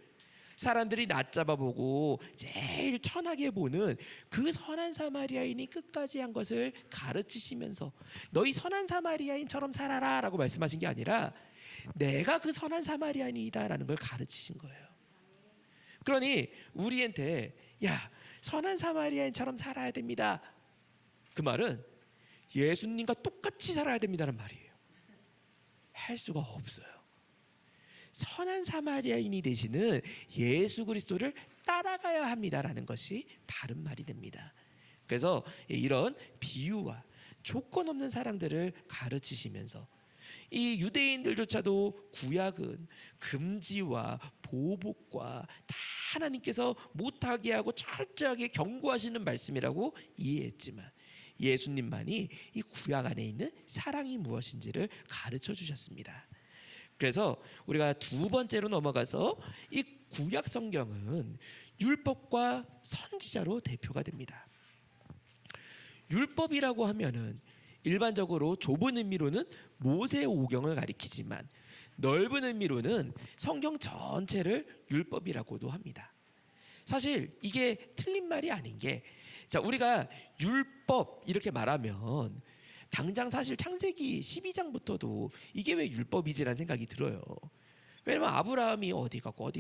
사람들이 낮잡아 보고 제일 천하게 보는 그 선한 사마리아인이 끝까지 한 것을 가르치시면서 너희 선한 사마리아인처럼 살아라 라고 말씀하신 게 아니라 내가 그 선한 사마리아인이다 라는 걸 가르치신 거예요. 그러니 우리한테 야 선한 사마리아인처럼 살아야 됩니다. 그 말은 예수님과 똑같이 살아야 됩니다는 말이에요. 할 수가 없어요. 선한 사마리아인이 되시는 예수 그리스도를 따라가야 합니다라는 것이 바른 말이 됩니다. 그래서 이런 비유와 조건 없는 사랑들을 가르치시면서 이 유대인들조차도 구약은 금지와 보복과 다 하나님께서 못하게 하고 철저하게 경고하시는 말씀이라고 이해했지만 예수님만이 이 구약 안에 있는 사랑이 무엇인지를 가르쳐 주셨습니다. 그래서 우리가 두 번째로 넘어가서 이 구약 성경은 율법과 선지자로 대표가 됩니다. 율법이라고 하면은 일반적으로 좁은 의미로는 모세 오경을 가리키지만 넓은 의미로는 성경 전체를 율법이라고도 합니다. 사실 이게 틀린 말이 아닌 게 자, 우리가 율법 이렇게 말하면 당장 사실 창세기 12장부터도 이게 왜 율법이지라는 생각이 들어요. 왜냐면 아브라함이 어디 가고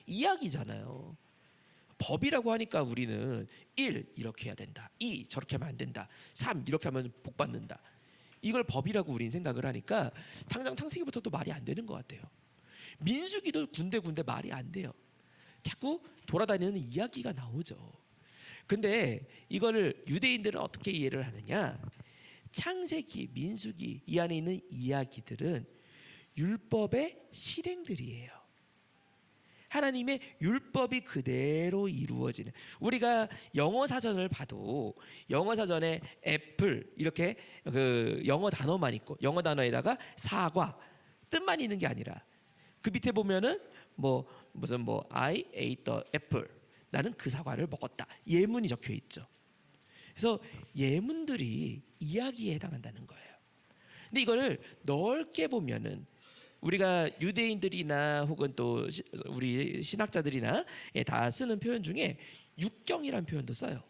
이야기잖아요. 법이라고 하니까 우리는 1 이렇게 해야 된다, 2 저렇게 하면 안 된다, 3 이렇게 하면 복 받는다. 이걸 법이라고 우린 생각을 하니까 당장 창세기부터도 말이 안 되는 것 같아요. 민수기도 군데군데 말이 안 돼요. 자꾸 돌아다니는 이야기가 나오죠. 근데 이거를 유대인들은 어떻게 이해를 하느냐? 창세기, 민수기 이 안에 있는 이야기들은 율법의 실행들이에요. 하나님의 율법이 그대로 이루어지는, 우리가 영어 사전을 봐도 영어 사전에 애플 이렇게 그 영어 단어만 있고 영어 단어에다가 사과 뜻만 있는 게 아니라 그 밑에 보면은 무슨 I ate the apple, 나는 그 사과를 먹었다, 예문이 적혀 있죠. 그래서 예문들이 이야기에 해당한다는 거예요. 근데 이거를 넓게 보면은 우리가 유대인들이나 혹은 또 우리 신학자들이나 다 쓰는 표현 중에 육경이라는 표현도 써요.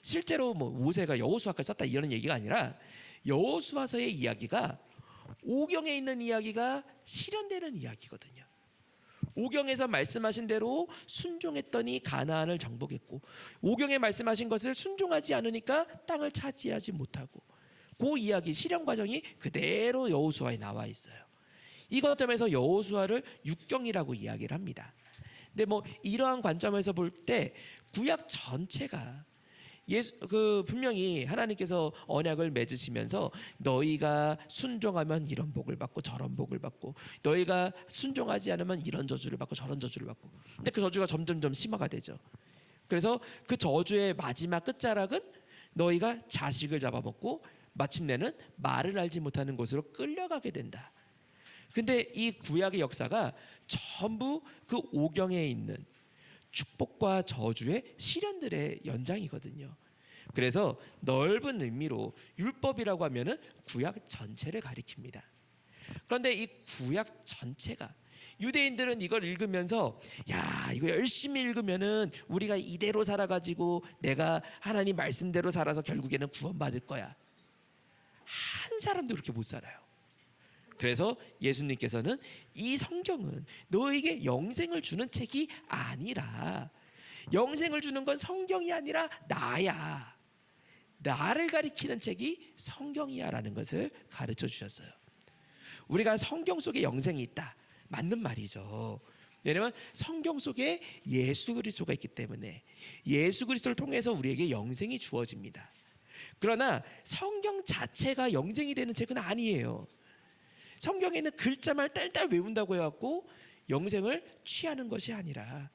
실제로 모세가 여호수아까지 썼다 이런 얘기가 아니라 여호수아서의 이야기가 오경에 있는 이야기가 실현되는 이야기거든요. 오경에서 말씀하신 대로 순종했더니 가나안을 정복했고, 오경에 말씀하신 것을 순종하지 않으니까 땅을 차지하지 못하고, 그 이야기 실현 과정이 그대로 여호수아에 나와 있어요. 이 관점에서 여호수아를 육경이라고 이야기를 합니다. 근데 이러한 관점에서 볼 때 구약 전체가 분명히 하나님께서 언약을 맺으시면서 너희가 순종하면 이런 복을 받고 저런 복을 받고, 너희가 순종하지 않으면 이런 저주를 받고 저런 저주를 받고, 근데 그 저주가 점점점 심화가 되죠. 그래서 그 저주의 마지막 끝자락은 너희가 자식을 잡아먹고 마침내는 말을 알지 못하는 곳으로 끌려가게 된다. 근데 이 구약의 역사가 전부 그 오경에 있는 축복과 저주의 실현들의 연장이거든요. 그래서 넓은 의미로 율법이라고 하면은 구약 전체를 가리킵니다. 그런데 이 구약 전체가 유대인들은 이걸 읽으면서 야, 이거 열심히 읽으면은 우리가 이대로 살아가지고 내가 하나님 말씀대로 살아서 결국에는 구원받을 거야. 한 사람도 그렇게 못 살아요. 그래서 예수님께서는 이 성경은 너에게 영생을 주는 책이 아니라, 영생을 주는 건 성경이 아니라 나야, 나를 가리키는 책이 성경이야 라는 것을 가르쳐 주셨어요. 우리가 성경 속에 영생이 있다, 맞는 말이죠. 왜냐하면 성경 속에 예수 그리스도가 있기 때문에 예수 그리스도를 통해서 우리에게 영생이 주어집니다. 그러나 성경 자체가 영생이 되는 책은 아니에요. 성경에는 글자만 딸딸 외운다고 해갖고 영생을 취하는 것이 아니라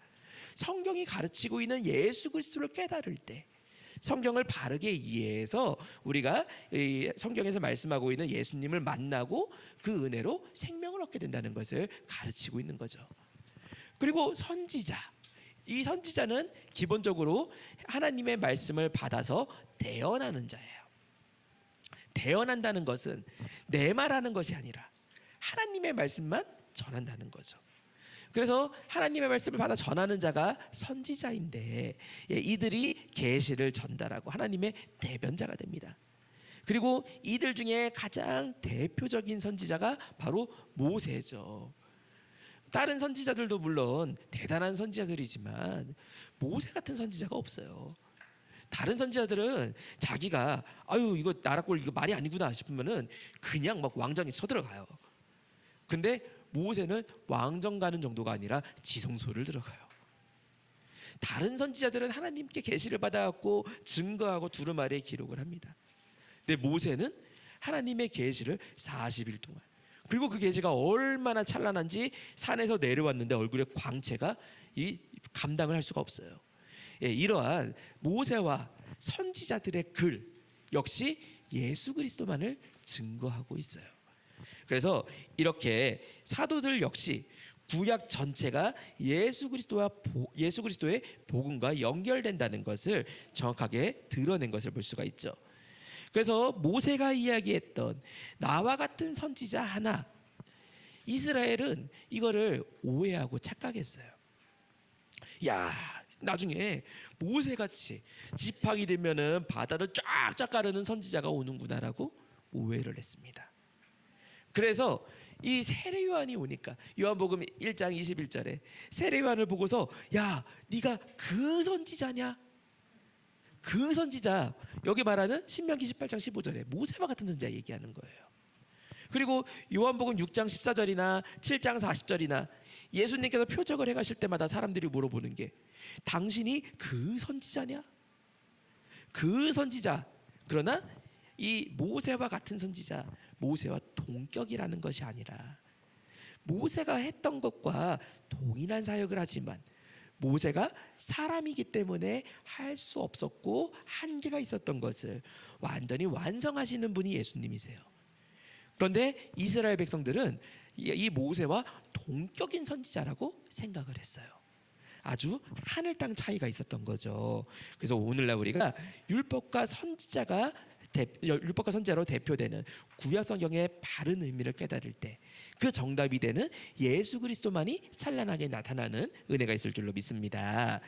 성경이 가르치고 있는 예수 그리스도를 깨달을 때, 성경을 바르게 이해해서 우리가 이 성경에서 말씀하고 있는 예수님을 만나고 그 은혜로 생명을 얻게 된다는 것을 가르치고 있는 거죠. 그리고 선지자, 이 선지자는 기본적으로 하나님의 말씀을 받아서 대언하는 자예요. 대언한다는 것은 내 말하는 것이 아니라 하나님의 말씀만 전한다는 거죠. 그래서 하나님의 말씀을 받아 전하는 자가 선지자인데, 이들이 계시를 전달하고 하나님의 대변자가 됩니다. 그리고 이들 중에 가장 대표적인 선지자가 바로 모세죠. 다른 선지자들도 물론 대단한 선지자들이지만 모세 같은 선지자가 없어요. 다른 선지자들은 자기가 이거 나라꼴 이거 말이 아니구나 싶으면은 그냥 막 왕정에 쳐들어가요. 근데 모세는 왕정 가는 정도가 아니라 지성소를 들어가요. 다른 선지자들은 하나님께 계시를 받아갖고 증거하고 두루마리에 기록을 합니다. 근데 모세는 하나님의 계시를 40일 동안, 그리고 그 계시가 얼마나 찬란한지 산에서 내려왔는데 얼굴에 광채가 감당을 할 수가 없어요. 이러한 모세와 선지자들의 글 역시 예수 그리스도만을 증거하고 있어요. 그래서 이렇게 사도들 역시 구약 전체가 예수 그리스도의 복음과 연결된다는 것을 정확하게 드러낸 것을 볼 수가 있죠. 그래서 모세가 이야기했던 나와 같은 선지자 하나, 이스라엘은 이거를 오해하고 착각했어요. 나중에 모세같이 지팡이 되면은 바다를 쫙쫙 가르는 선지자가 오는구나라고 오해를 했습니다. 그래서 이 세례 요한이 오니까 요한복음 1장 21절에 세례 요한을 보고서 네가 그 선지자냐? 그 선지자, 여기 말하는 신명기 18장 15절에 모세와 같은 선지자 얘기하는 거예요. 그리고 요한복음 6장 14절이나 7장 40절이나 예수님께서 표적을 해가실 때마다 사람들이 물어보는 게 당신이 그 선지자냐? 그 선지자. 그러나 이 모세와 같은 선지자, 모세와 동격이라는 것이 아니라 모세가 했던 것과 동일한 사역을 하지만 모세가 사람이기 때문에 할 수 없었고 한계가 있었던 것을 완전히 완성하시는 분이 예수님이세요. 그런데 이스라엘 백성들은 이 모세와 동격인 선지자라고 생각을 했어요. 아주 하늘 땅 차이가 있었던 거죠. 그래서 오늘날 우리가 율법과 선지자로 대표되는 구약 성경의 바른 의미를 깨달을 때 그 정답이 되는 예수 그리스도만이 찬란하게 나타나는 은혜가 있을 줄로 믿습니다.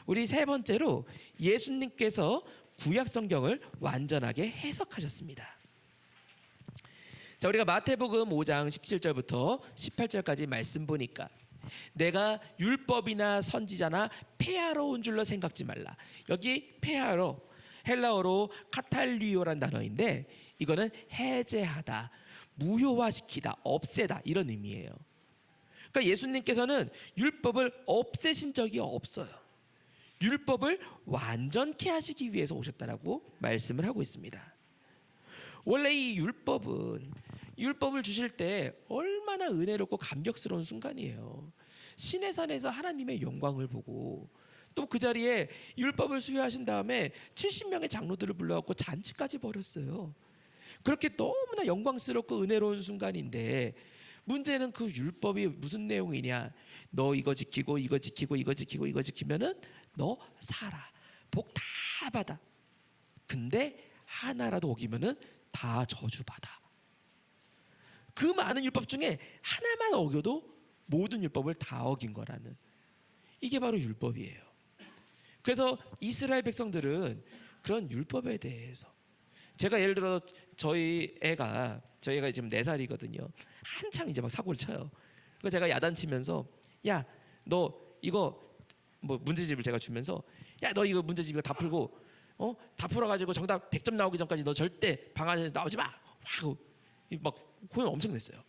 우리 세 번째로 예수님께서 구약 성경을 완전하게 해석하셨습니다. 자, 우리가 마태복음 5장 17절부터 18절까지 말씀 보니까 내가 율법이나 선지자나 폐하러 온 줄로 생각지 말라. 여기 폐하러, 헬라어로 카탈리오란 단어인데 이거는 해제하다, 무효화시키다, 없애다 이런 의미예요. 그러니까 예수님께서는 율법을 없애신 적이 없어요. 율법을 완전케 하시기 위해서 오셨다라고 말씀을 하고 있습니다. 원래 이 율법을 주실 때 얼마나 은혜롭고 감격스러운 순간이에요. 신의 산에서 하나님의 영광을 보고 또 그 자리에 율법을 수여하신 다음에 70명의 장로들을 불러갖고 잔치까지 벌였어요. 그렇게 너무나 영광스럽고 은혜로운 순간인데 문제는 그 율법이 무슨 내용이냐? 너 이거 지키고 이거 지키고 이거 지키고 이거 지키면은 너 살아, 복 다 받아. 근데 하나라도 어기면은 다 저주받아. 그 많은 율법 중에 하나만 어겨도 모든 율법을 다 어긴 거라는, 이게 바로 율법이에요. 그래서 이스라엘 백성들은 그런 율법에 대해서, 제가 예를 들어 저희가 지금 4살이거든요. 한창 이제 막 사고를 쳐요. 그래서 제가 야단치면서 너 이거 뭐 문제집을 제가 주면서 너 이거 문제집 이거 다 풀고 다 풀어가지고 정답 100점 나오기 전까지 너 절대 방 안에서 나오지 마. 막 혼을 엄청 냈어요.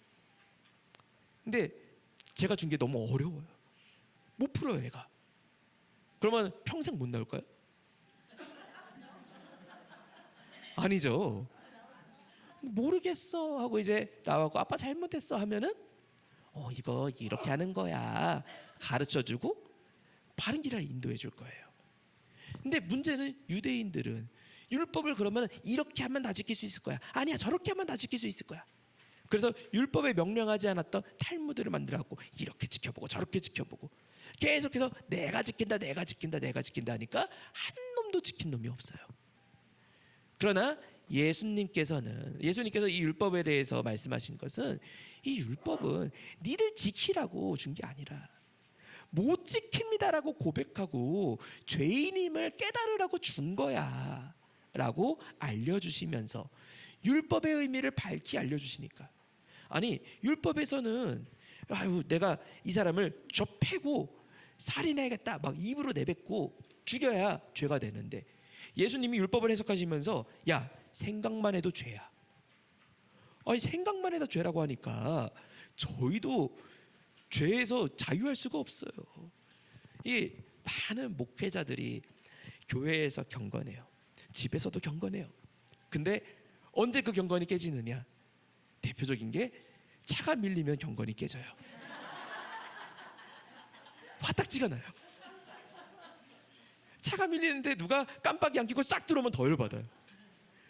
근데 제가 준 게 너무 어려워요. 못 풀어요, 얘가. 그러면 평생 못 나올까요? 아니죠. 모르겠어 하고 이제 나와고 아빠 잘못했어 하면은 이거 이렇게 하는 거야 가르쳐주고, 바른 길을 인도해 줄 거예요. 근데 문제는 유대인들은 율법을 그러면 이렇게 하면 다 지킬 수 있을 거야. 아니야, 저렇게 하면 다 지킬 수 있을 거야. 그래서 율법에 명령하지 않았던 탈무드를 만들어갖고 이렇게 지켜보고 저렇게 지켜보고 계속해서 내가 지킨다, 내가 지킨다, 내가 지킨다 하니까 한 놈도 지킨 놈이 없어요. 그러나 예수님께서 이 율법에 대해서 말씀하신 것은 이 율법은 니들 지키라고 준 게 아니라 못 지킵니다라고 고백하고 죄인임을 깨달으라고 준 거야 라고 알려주시면서 율법의 의미를 밝히 알려주시니까, 아니 율법에서는 아유 내가 이 사람을 저 패고 살인해야겠다 막 입으로 내뱉고 죽여야 죄가 되는데, 예수님이 율법을 해석하시면서 야 생각만 해도 죄야. 아니 생각만 해도 죄라고 하니까 저희도 죄에서 자유할 수가 없어요. 이 많은 목회자들이 교회에서 경건해요. 집에서도 경건해요. 근데 언제 그 경건이 깨지느냐? 대표적인 게 차가 밀리면 경건이 깨져요. 화딱지가 나요. 차가 밀리는데 누가 깜빡이 안 켜고 싹 들어오면 더 열받아요.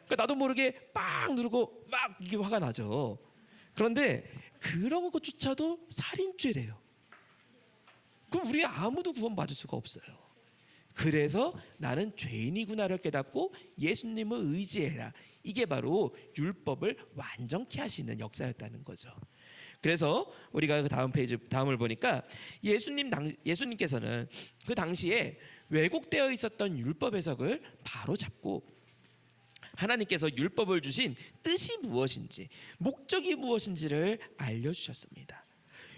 그러니까 나도 모르게 빡 누르고 막 이게 화가 나죠. 그런데 그런 것조차도 살인죄래요. 그럼 우리 아무도 구원받을 수가 없어요. 그래서 나는 죄인이구나를 깨닫고 예수님을 의지해라. 이게 바로 율법을 완전케 하시는 역사였다는 거죠. 그래서 우리가 그 다음을 보니까 예수님께서는 그 당시에 왜곡되어 있었던 율법 해석을 바로 잡고 하나님께서 율법을 주신 뜻이 무엇인지, 목적이 무엇인지를 알려주셨습니다.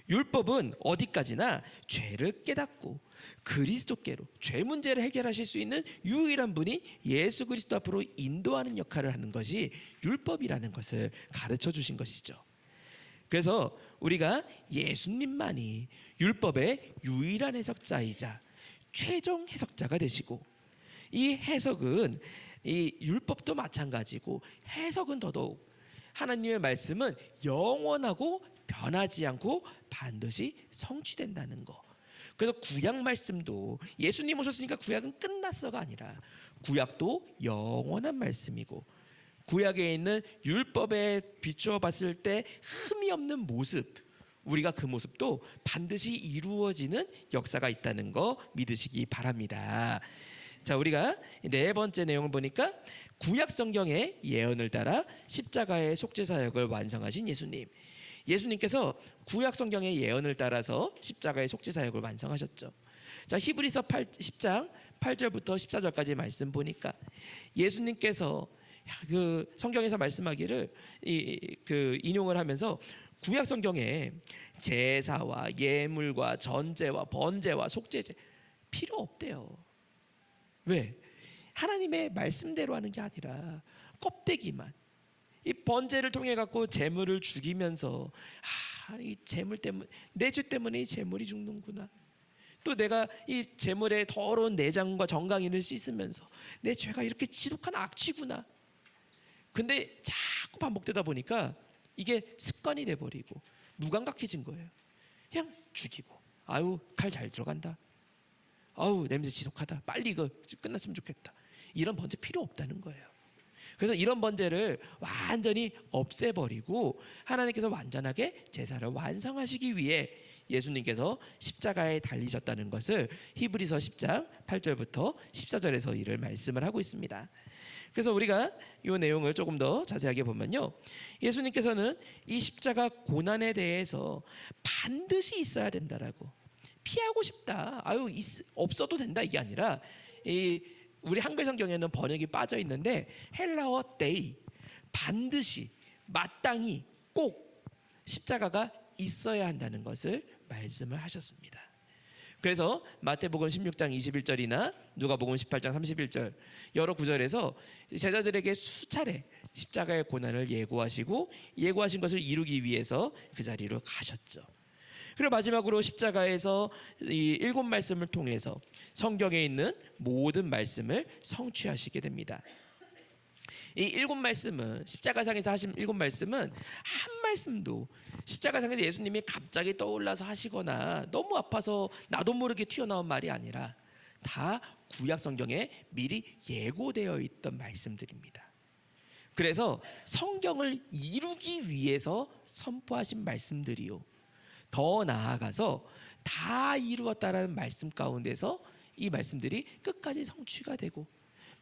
율법은 어디까지나 죄를 깨닫고 그리스도께로 죄 문제를 해결하실 수 있는 유일한 분이 예수 그리스도 앞으로 인도하는 역할을 하는 것이 율법이라는 것을 가르쳐 주신 것이죠. 그래서 우리가 예수님만이 율법의 유일한 해석자이자 최종 해석자가 되시고, 이 해석은 이 율법도 마찬가지고 해석은 더더욱 하나님의 말씀은 영원하고 변하지 않고 반드시 성취된다는 거. 그래서 구약 말씀도 예수님 오셨으니까 구약은 끝났어가 아니라 구약도 영원한 말씀이고, 구약에 있는 율법에 비추어 봤을 때 흠이 없는 모습, 우리가 그 모습도 반드시 이루어지는 역사가 있다는 거 믿으시기 바랍니다. 자, 우리가 네 번째 내용을 보니까 구약 성경의 예언을 따라 십자가의 속죄 사역을 완성하신 예수님. 예수님께서 구약 성경의 예언을 따라서 십자가의 속죄 사역을 완성하셨죠. 자, 히브리서 10장 8절부터 14절까지 말씀 보니까 예수님께서 그 성경에서 말씀하기를 인용을 하면서 구약 성경에 제사와 예물과 전제와 번제와 속죄제 필요 없대요. 왜? 하나님의 말씀대로 하는 게 아니라 껍데기만, 이 번제를 통해 갖고 제물을 죽이면서 이 제물 때문에, 내 죄 때문에 이 제물이 죽는구나. 또 내가 이 제물의 더러운 내장과 정강이를 씻으면서 내 죄가 이렇게 지독한 악취구나. 근데 자꾸 반복되다 보니까 이게 습관이 돼버리고 무감각해진 거예요. 그냥 죽이고, 아유 칼 잘 들어간다, 아우 냄새 지독하다, 빨리 이거 끝났으면 좋겠다, 이런 번제 필요 없다는 거예요. 그래서 이런 번제를 완전히 없애버리고 하나님께서 완전하게 제사를 완성하시기 위해 예수님께서 십자가에 달리셨다는 것을 히브리서 10장 8절부터 14절에서 이를 말씀을 하고 있습니다. 그래서 우리가 이 내용을 조금 더 자세하게 보면요, 예수님께서는 이 십자가 고난에 대해서 반드시 있어야 된다라고, 피하고 싶다, 아유 없어도 된다, 이게 아니라, 우리 한글 성경에는 번역이 빠져 있는데 헬라어 데이, 반드시 마땅히 꼭 십자가가 있어야 한다는 것을 말씀을 하셨습니다. 그래서 마태복음 16장 21절이나 누가복음 18장 31절 여러 구절에서 제자들에게 수차례 십자가의 고난을 예고하시고 예고하신 것을 이루기 위해서 그 자리로 가셨죠. 그리고 마지막으로 십자가에서 이 7말씀을 통해서 성경에 있는 모든 말씀을 성취하시게 됩니다. 이 일곱 말씀은 십자가상에서 하신 일곱 말씀은 한 말씀도 십자가상에서 예수님이 갑자기 떠올라서 하시거나 너무 아파서 나도 모르게 튀어나온 말이 아니라 다 구약 성경에 미리 예고되어 있던 말씀들입니다. 그래서 성경을 이루기 위해서 선포하신 말씀들이요, 더 나아가서 다 이루었다라는 말씀 가운데서 이 말씀들이 끝까지 성취가 되고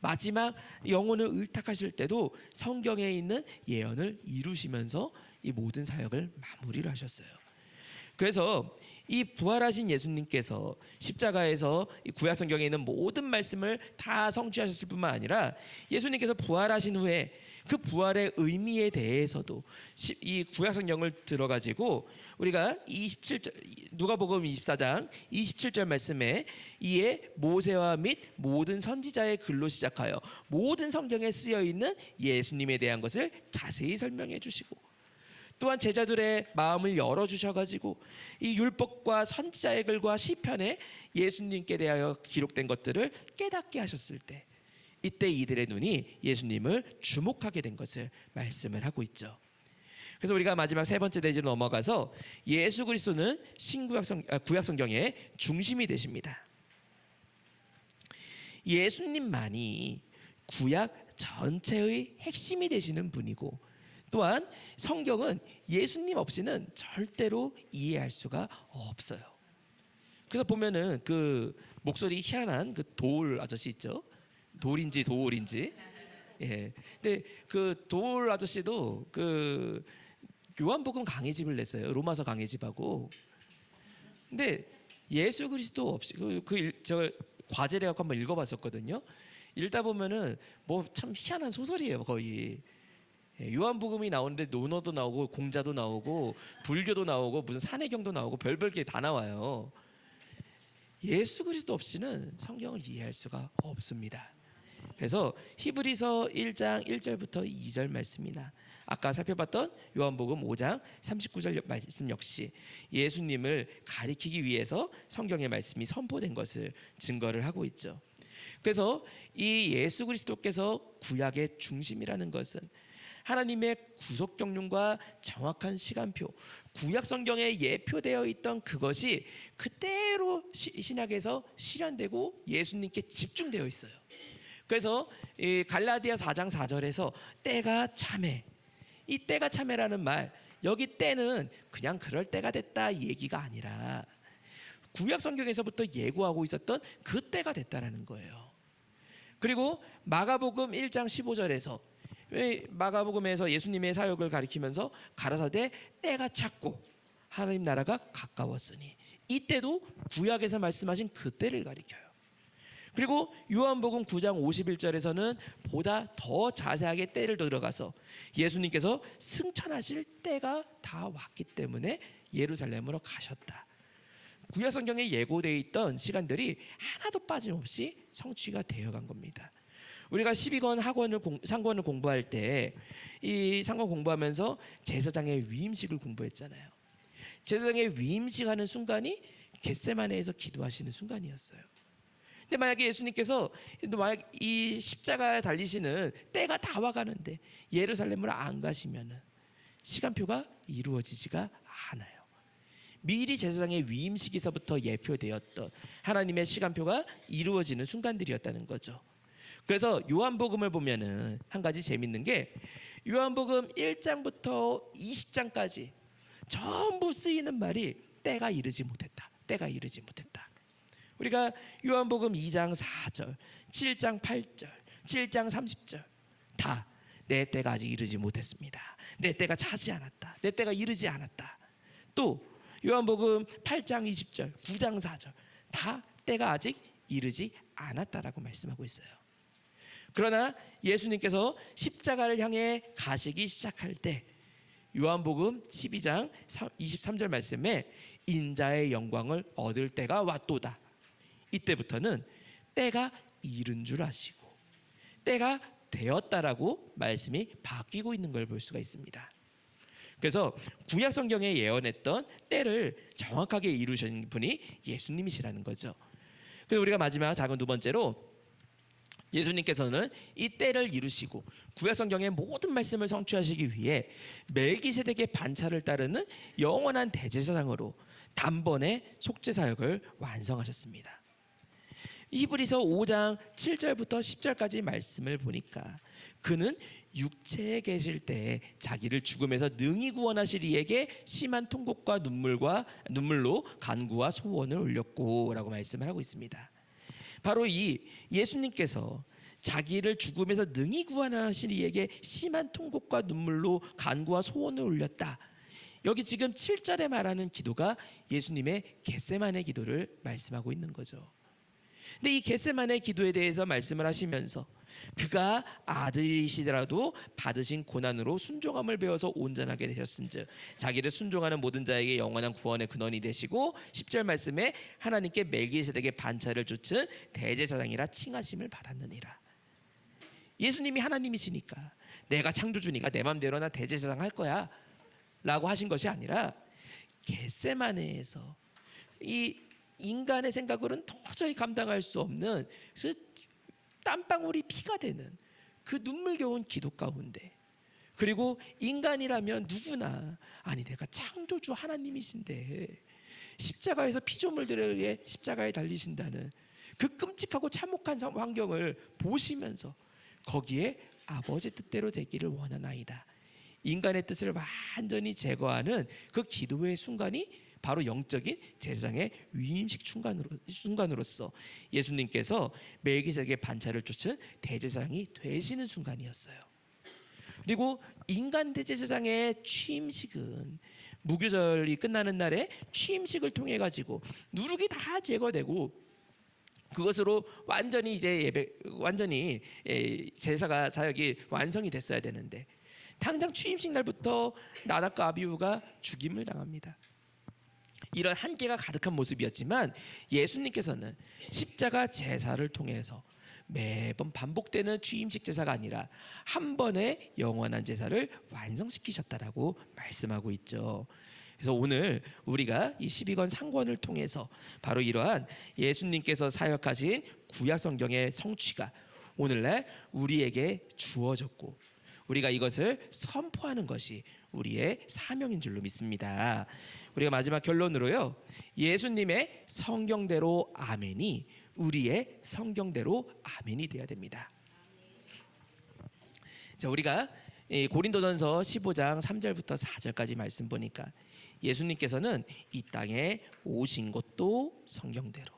마지막 영혼을 의탁하실 때도 성경에 있는 예언을 이루시면서 이 모든 사역을 마무리를 하셨어요. 그래서 이 부활하신 예수님께서 십자가에서 이 구약 성경에 있는 모든 말씀을 다 성취하셨을 뿐만 아니라 예수님께서 부활하신 후에 그 부활의 의미에 대해서도 이 구약 성경을 들어가지고 우리가 27절 누가복음 24장 27절 말씀에 이에 모세와 및 모든 선지자의 글로 시작하여 모든 성경에 쓰여 있는 예수님에 대한 것을 자세히 설명해 주시고, 또한 제자들의 마음을 열어주셔가지고 이 율법과 선지자의 글과 시편에 예수님께 대하여 기록된 것들을 깨닫게 하셨을 때, 이때 이들의 눈이 예수님을 주목하게 된 것을 말씀을 하고 있죠. 그래서 우리가 마지막 세 번째 대지로 넘어가서 예수 그리스도는 구약 성경의 중심이 되십니다. 예수님만이 구약 전체의 핵심이 되시는 분이고, 또한 성경은 예수님 없이는 절대로 이해할 수가 없어요. 그래서 보면은 그 목소리 희한한 그 돌 아저씨 있죠? 돌인지 도올인지. 예. 근데 그 돌 아저씨도 그 요한복음 강해집을 냈어요. 로마서 강해집하고. 근데 예수 그리스도 없이 저 과제를 갖고 한번 읽어봤었거든요. 읽다 보면은 뭐 참 희한한 소설이에요, 거의. 요한복음이 나오는데 논어도 나오고 공자도 나오고 불교도 나오고 무슨 산해경도 나오고 별별 게 다 나와요. 예수 그리스도 없이는 성경을 이해할 수가 없습니다. 그래서 히브리서 1장 1절부터 2절 말씀이나 아까 살펴봤던 요한복음 5장 39절 말씀 역시 예수님을 가리키기 위해서 성경의 말씀이 선포된 것을 증거를 하고 있죠. 그래서 이 예수 그리스도께서 구약의 중심이라는 것은 하나님의 구속 경륜과 정확한 시간표, 구약 성경에 예표되어 있던 그것이 그대로 신약에서 실현되고 예수님께 집중되어 있어요. 그래서 이 갈라디아 4장 4절에서 때가 참해, 이 때가 참해라는 말, 여기 때는 그냥 그럴 때가 됐다 이 얘기가 아니라 구약 성경에서부터 예고하고 있었던 그 때가 됐다라는 거예요. 그리고 마가복음 1장 15절에서 마가복음에서 예수님의 사역을 가리키면서 가라사대 때가 찼고 하나님 나라가 가까웠으니, 이때도 구약에서 말씀하신 그 때를 가리켜요. 그리고 요한복음 9장 51절에서는 보다 더 자세하게 때를 들어가서 예수님께서 승천하실 때가 다 왔기 때문에 예루살렘으로 가셨다. 구약 성경에 예고되어 있던 시간들이 하나도 빠짐없이 성취가 되어간 겁니다. 우리가 12권 상권을 공부할 때 이 상권 공부하면서 제사장의 위임식을 공부했잖아요. 제사장의 위임식하는 순간이 겟세마네에서 기도하시는 순간이었어요. 근데 만약에 예수님께서 만약 이 십자가에 달리시는 때가 다 와가는데 예루살렘으로 안 가시면은 시간표가 이루어지지가 않아요. 미리 제사장의 위임식에서부터 예표되었던 하나님의 시간표가 이루어지는 순간들이었다는 거죠. 그래서 요한복음을 보면은 한 가지 재밌는 게 요한복음 1장부터 20장까지 전부 쓰이는 말이 때가 이르지 못했다. 때가 이르지 못했다. 우리가 요한복음 2장 4절, 7장 8절, 7장 30절 다 내 때가 아직 이르지 못했습니다. 내 때가 차지 않았다. 내 때가 이르지 않았다. 또 요한복음 8장 20절, 9장 4절 다 때가 아직 이르지 않았다라고 말씀하고 있어요. 그러나 예수님께서 십자가를 향해 가시기 시작할 때 요한복음 12장 23절 말씀에 인자의 영광을 얻을 때가 왔도다. 이때부터는 때가 이른 줄 아시고 때가 되었다라고 말씀이 바뀌고 있는 걸 볼 수가 있습니다. 그래서 구약 성경에 예언했던 때를 정확하게 이루신 분이 예수님이시라는 거죠. 그래서 우리가 마지막 작은 두 번째로 예수님께서는 이 때를 이루시고 구약성경의 모든 말씀을 성취하시기 위해 멜기세덱의 반차를 따르는 영원한 대제사장으로 단번에 속죄사역을 완성하셨습니다. 히브리서 5장 7절부터 10절까지 말씀을 보니까 그는 육체에 계실 때 자기를 죽음에서 능히 구원하실 이에게 심한 통곡과 눈물로 간구와 소원을 올렸고라고 말씀을 하고 있습니다. 바로 이 예수님께서 자기를 죽음에서 능히 구원하실 이에게 심한 통곡과 눈물로 간구와 소원을 올렸다. 여기 지금 7절에 말하는 기도가 예수님의 겟세마네 기도를 말씀하고 있는 거죠. 근데 이 겟세마네 기도에 대해서 말씀을 하시면서 그가 아들이시더라도 받으신 고난으로 순종함을 배워서 온전하게 되셨은즉 자기를 순종하는 모든 자에게 영원한 구원의 근원이 되시고 10절 말씀에 하나님께 멜기세덱의 반차를 쫓은 대제사장이라 칭하심을 받았느니라. 예수님이 하나님이시니까 내가 창조주니까 내 맘대로 나 대제사장 할 거야 라고 하신 것이 아니라 겟세마네에서 이 인간의 생각으로는 도저히 감당할 수 없는 그 땀방울이 피가 되는 그 눈물겨운 기도 가운데, 그리고 인간이라면 누구나 아니 내가 창조주 하나님이신데 십자가에서 피조물들을 위해 십자가에 달리신다는 그 끔찍하고 참혹한 환경을 보시면서 거기에 아버지 뜻대로 되기를 원하나이다. 인간의 뜻을 완전히 제거하는 그 기도의 순간이 바로 영적인 제사장의 위임식 순간으로서 예수님께서 멜기세덱의 반차를 쫓은 대제사장이 되시는 순간이었어요. 그리고 인간 대제사장의 취임식은 무교절이 끝나는 날에 취임식을 통해 가지고 누룩이 다 제거되고 그것으로 완전히 제사가 사역이 완성이 됐어야 되는데 당장 취임식 날부터 나답과 아비후가 죽임을 당합니다. 이런 한계가 가득한 모습이었지만 예수님께서는 십자가 제사를 통해서 매번 반복되는 취임식 제사가 아니라 한 번의 영원한 제사를 완성시키셨다라고 말씀하고 있죠. 그래서 오늘 우리가 이 12권 상권을 통해서 바로 이러한 예수님께서 사역하신 구약 성경의 성취가 오늘날 우리에게 주어졌고 우리가 이것을 선포하는 것이 우리의 사명인 줄로 믿습니다. 우리가 마지막 결론으로요, 예수님의 성경대로 아멘이 우리의 성경대로 아멘이 되어야 됩니다. 자, 우리가 고린도전서 15장 3절부터 4절까지 말씀 보니까 예수님께서는 이 땅에 오신 것도 성경대로,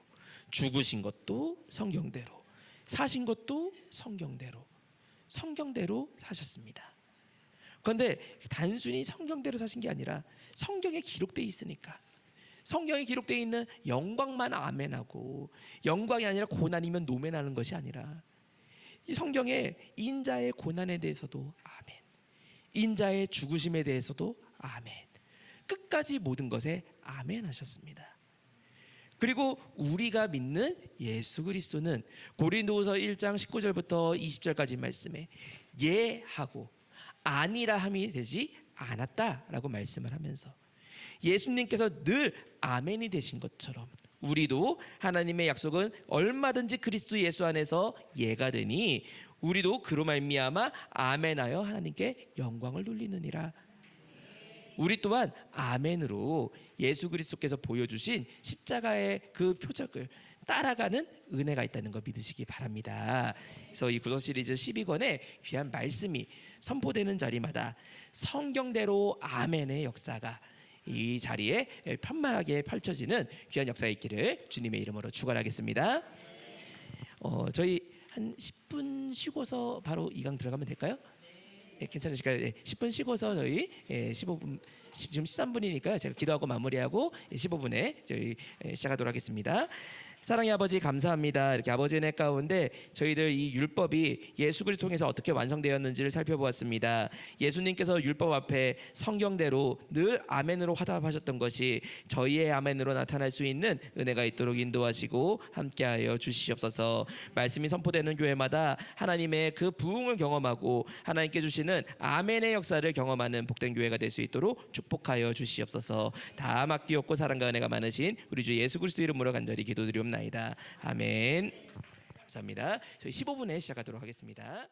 죽으신 것도 성경대로, 사신 것도 성경대로 사셨습니다. 그런데 단순히 성경대로 사신 게 아니라 성경에 기록되어 있으니까 성경에 기록되어 있는 영광만 아멘하고 영광이 아니라 고난이면 노멘하는 것이 아니라 이 성경에 인자의 고난에 대해서도 아멘, 인자의 죽으심에 대해서도 아멘, 끝까지 모든 것에 아멘 하셨습니다. 그리고 우리가 믿는 예수 그리스도는 고린도후서 1장 19절부터 20절까지 말씀에 예하고 아니라 함이 되지 않았다라고 말씀을 하면서 예수님께서 늘 아멘이 되신 것처럼 우리도 하나님의 약속은 얼마든지 그리스도 예수 안에서 예가 되니 우리도 그로 말미암아 아멘하여 하나님께 영광을 돌리느니라. 우리 또한 아멘으로 예수 그리스도께서 보여주신 십자가의 그 표적을 따라가는 은혜가 있다는 거 믿으시기 바랍니다. 그래서 이 구속 시리즈 12권에 귀한 말씀이 선포되는 자리마다 성경대로 아멘의 역사가 이 자리에 편만하게 펼쳐지는 귀한 역사가 있기를 주님의 이름으로 축원하겠습니다. 저희 한 10분 쉬고서 바로 2강 들어가면 될까요? 네, 괜찮으실까요? 네, 10분 쉬고서 저희 15분 지금 13분이니까 제가 기도하고 마무리하고 15분에 저희 시작하도록 하겠습니다. 사랑의 아버지 감사합니다. 이렇게 아버지 은혜 가운데 저희들 이 율법이 예수 그리스도 통해서 어떻게 완성되었는지를 살펴보았습니다. 예수님께서 율법 앞에 성경대로 늘 아멘으로 화답하셨던 것이 저희의 아멘으로 나타날 수 있는 은혜가 있도록 인도하시고 함께하여 주시옵소서. 말씀이 선포되는 교회마다 하나님의 그 부흥을 경험하고 하나님께 주시는 아멘의 역사를 경험하는 복된 교회가 될 수 있도록 축복하여 주시옵소서. 다 맡기옵고 사랑과 은혜가 많으신 우리 주 예수 그리스도 이름으로 간절히 기도드리옵나이다. 아멘. 감사합니다. 저희 15분에 시작하도록 하겠습니다.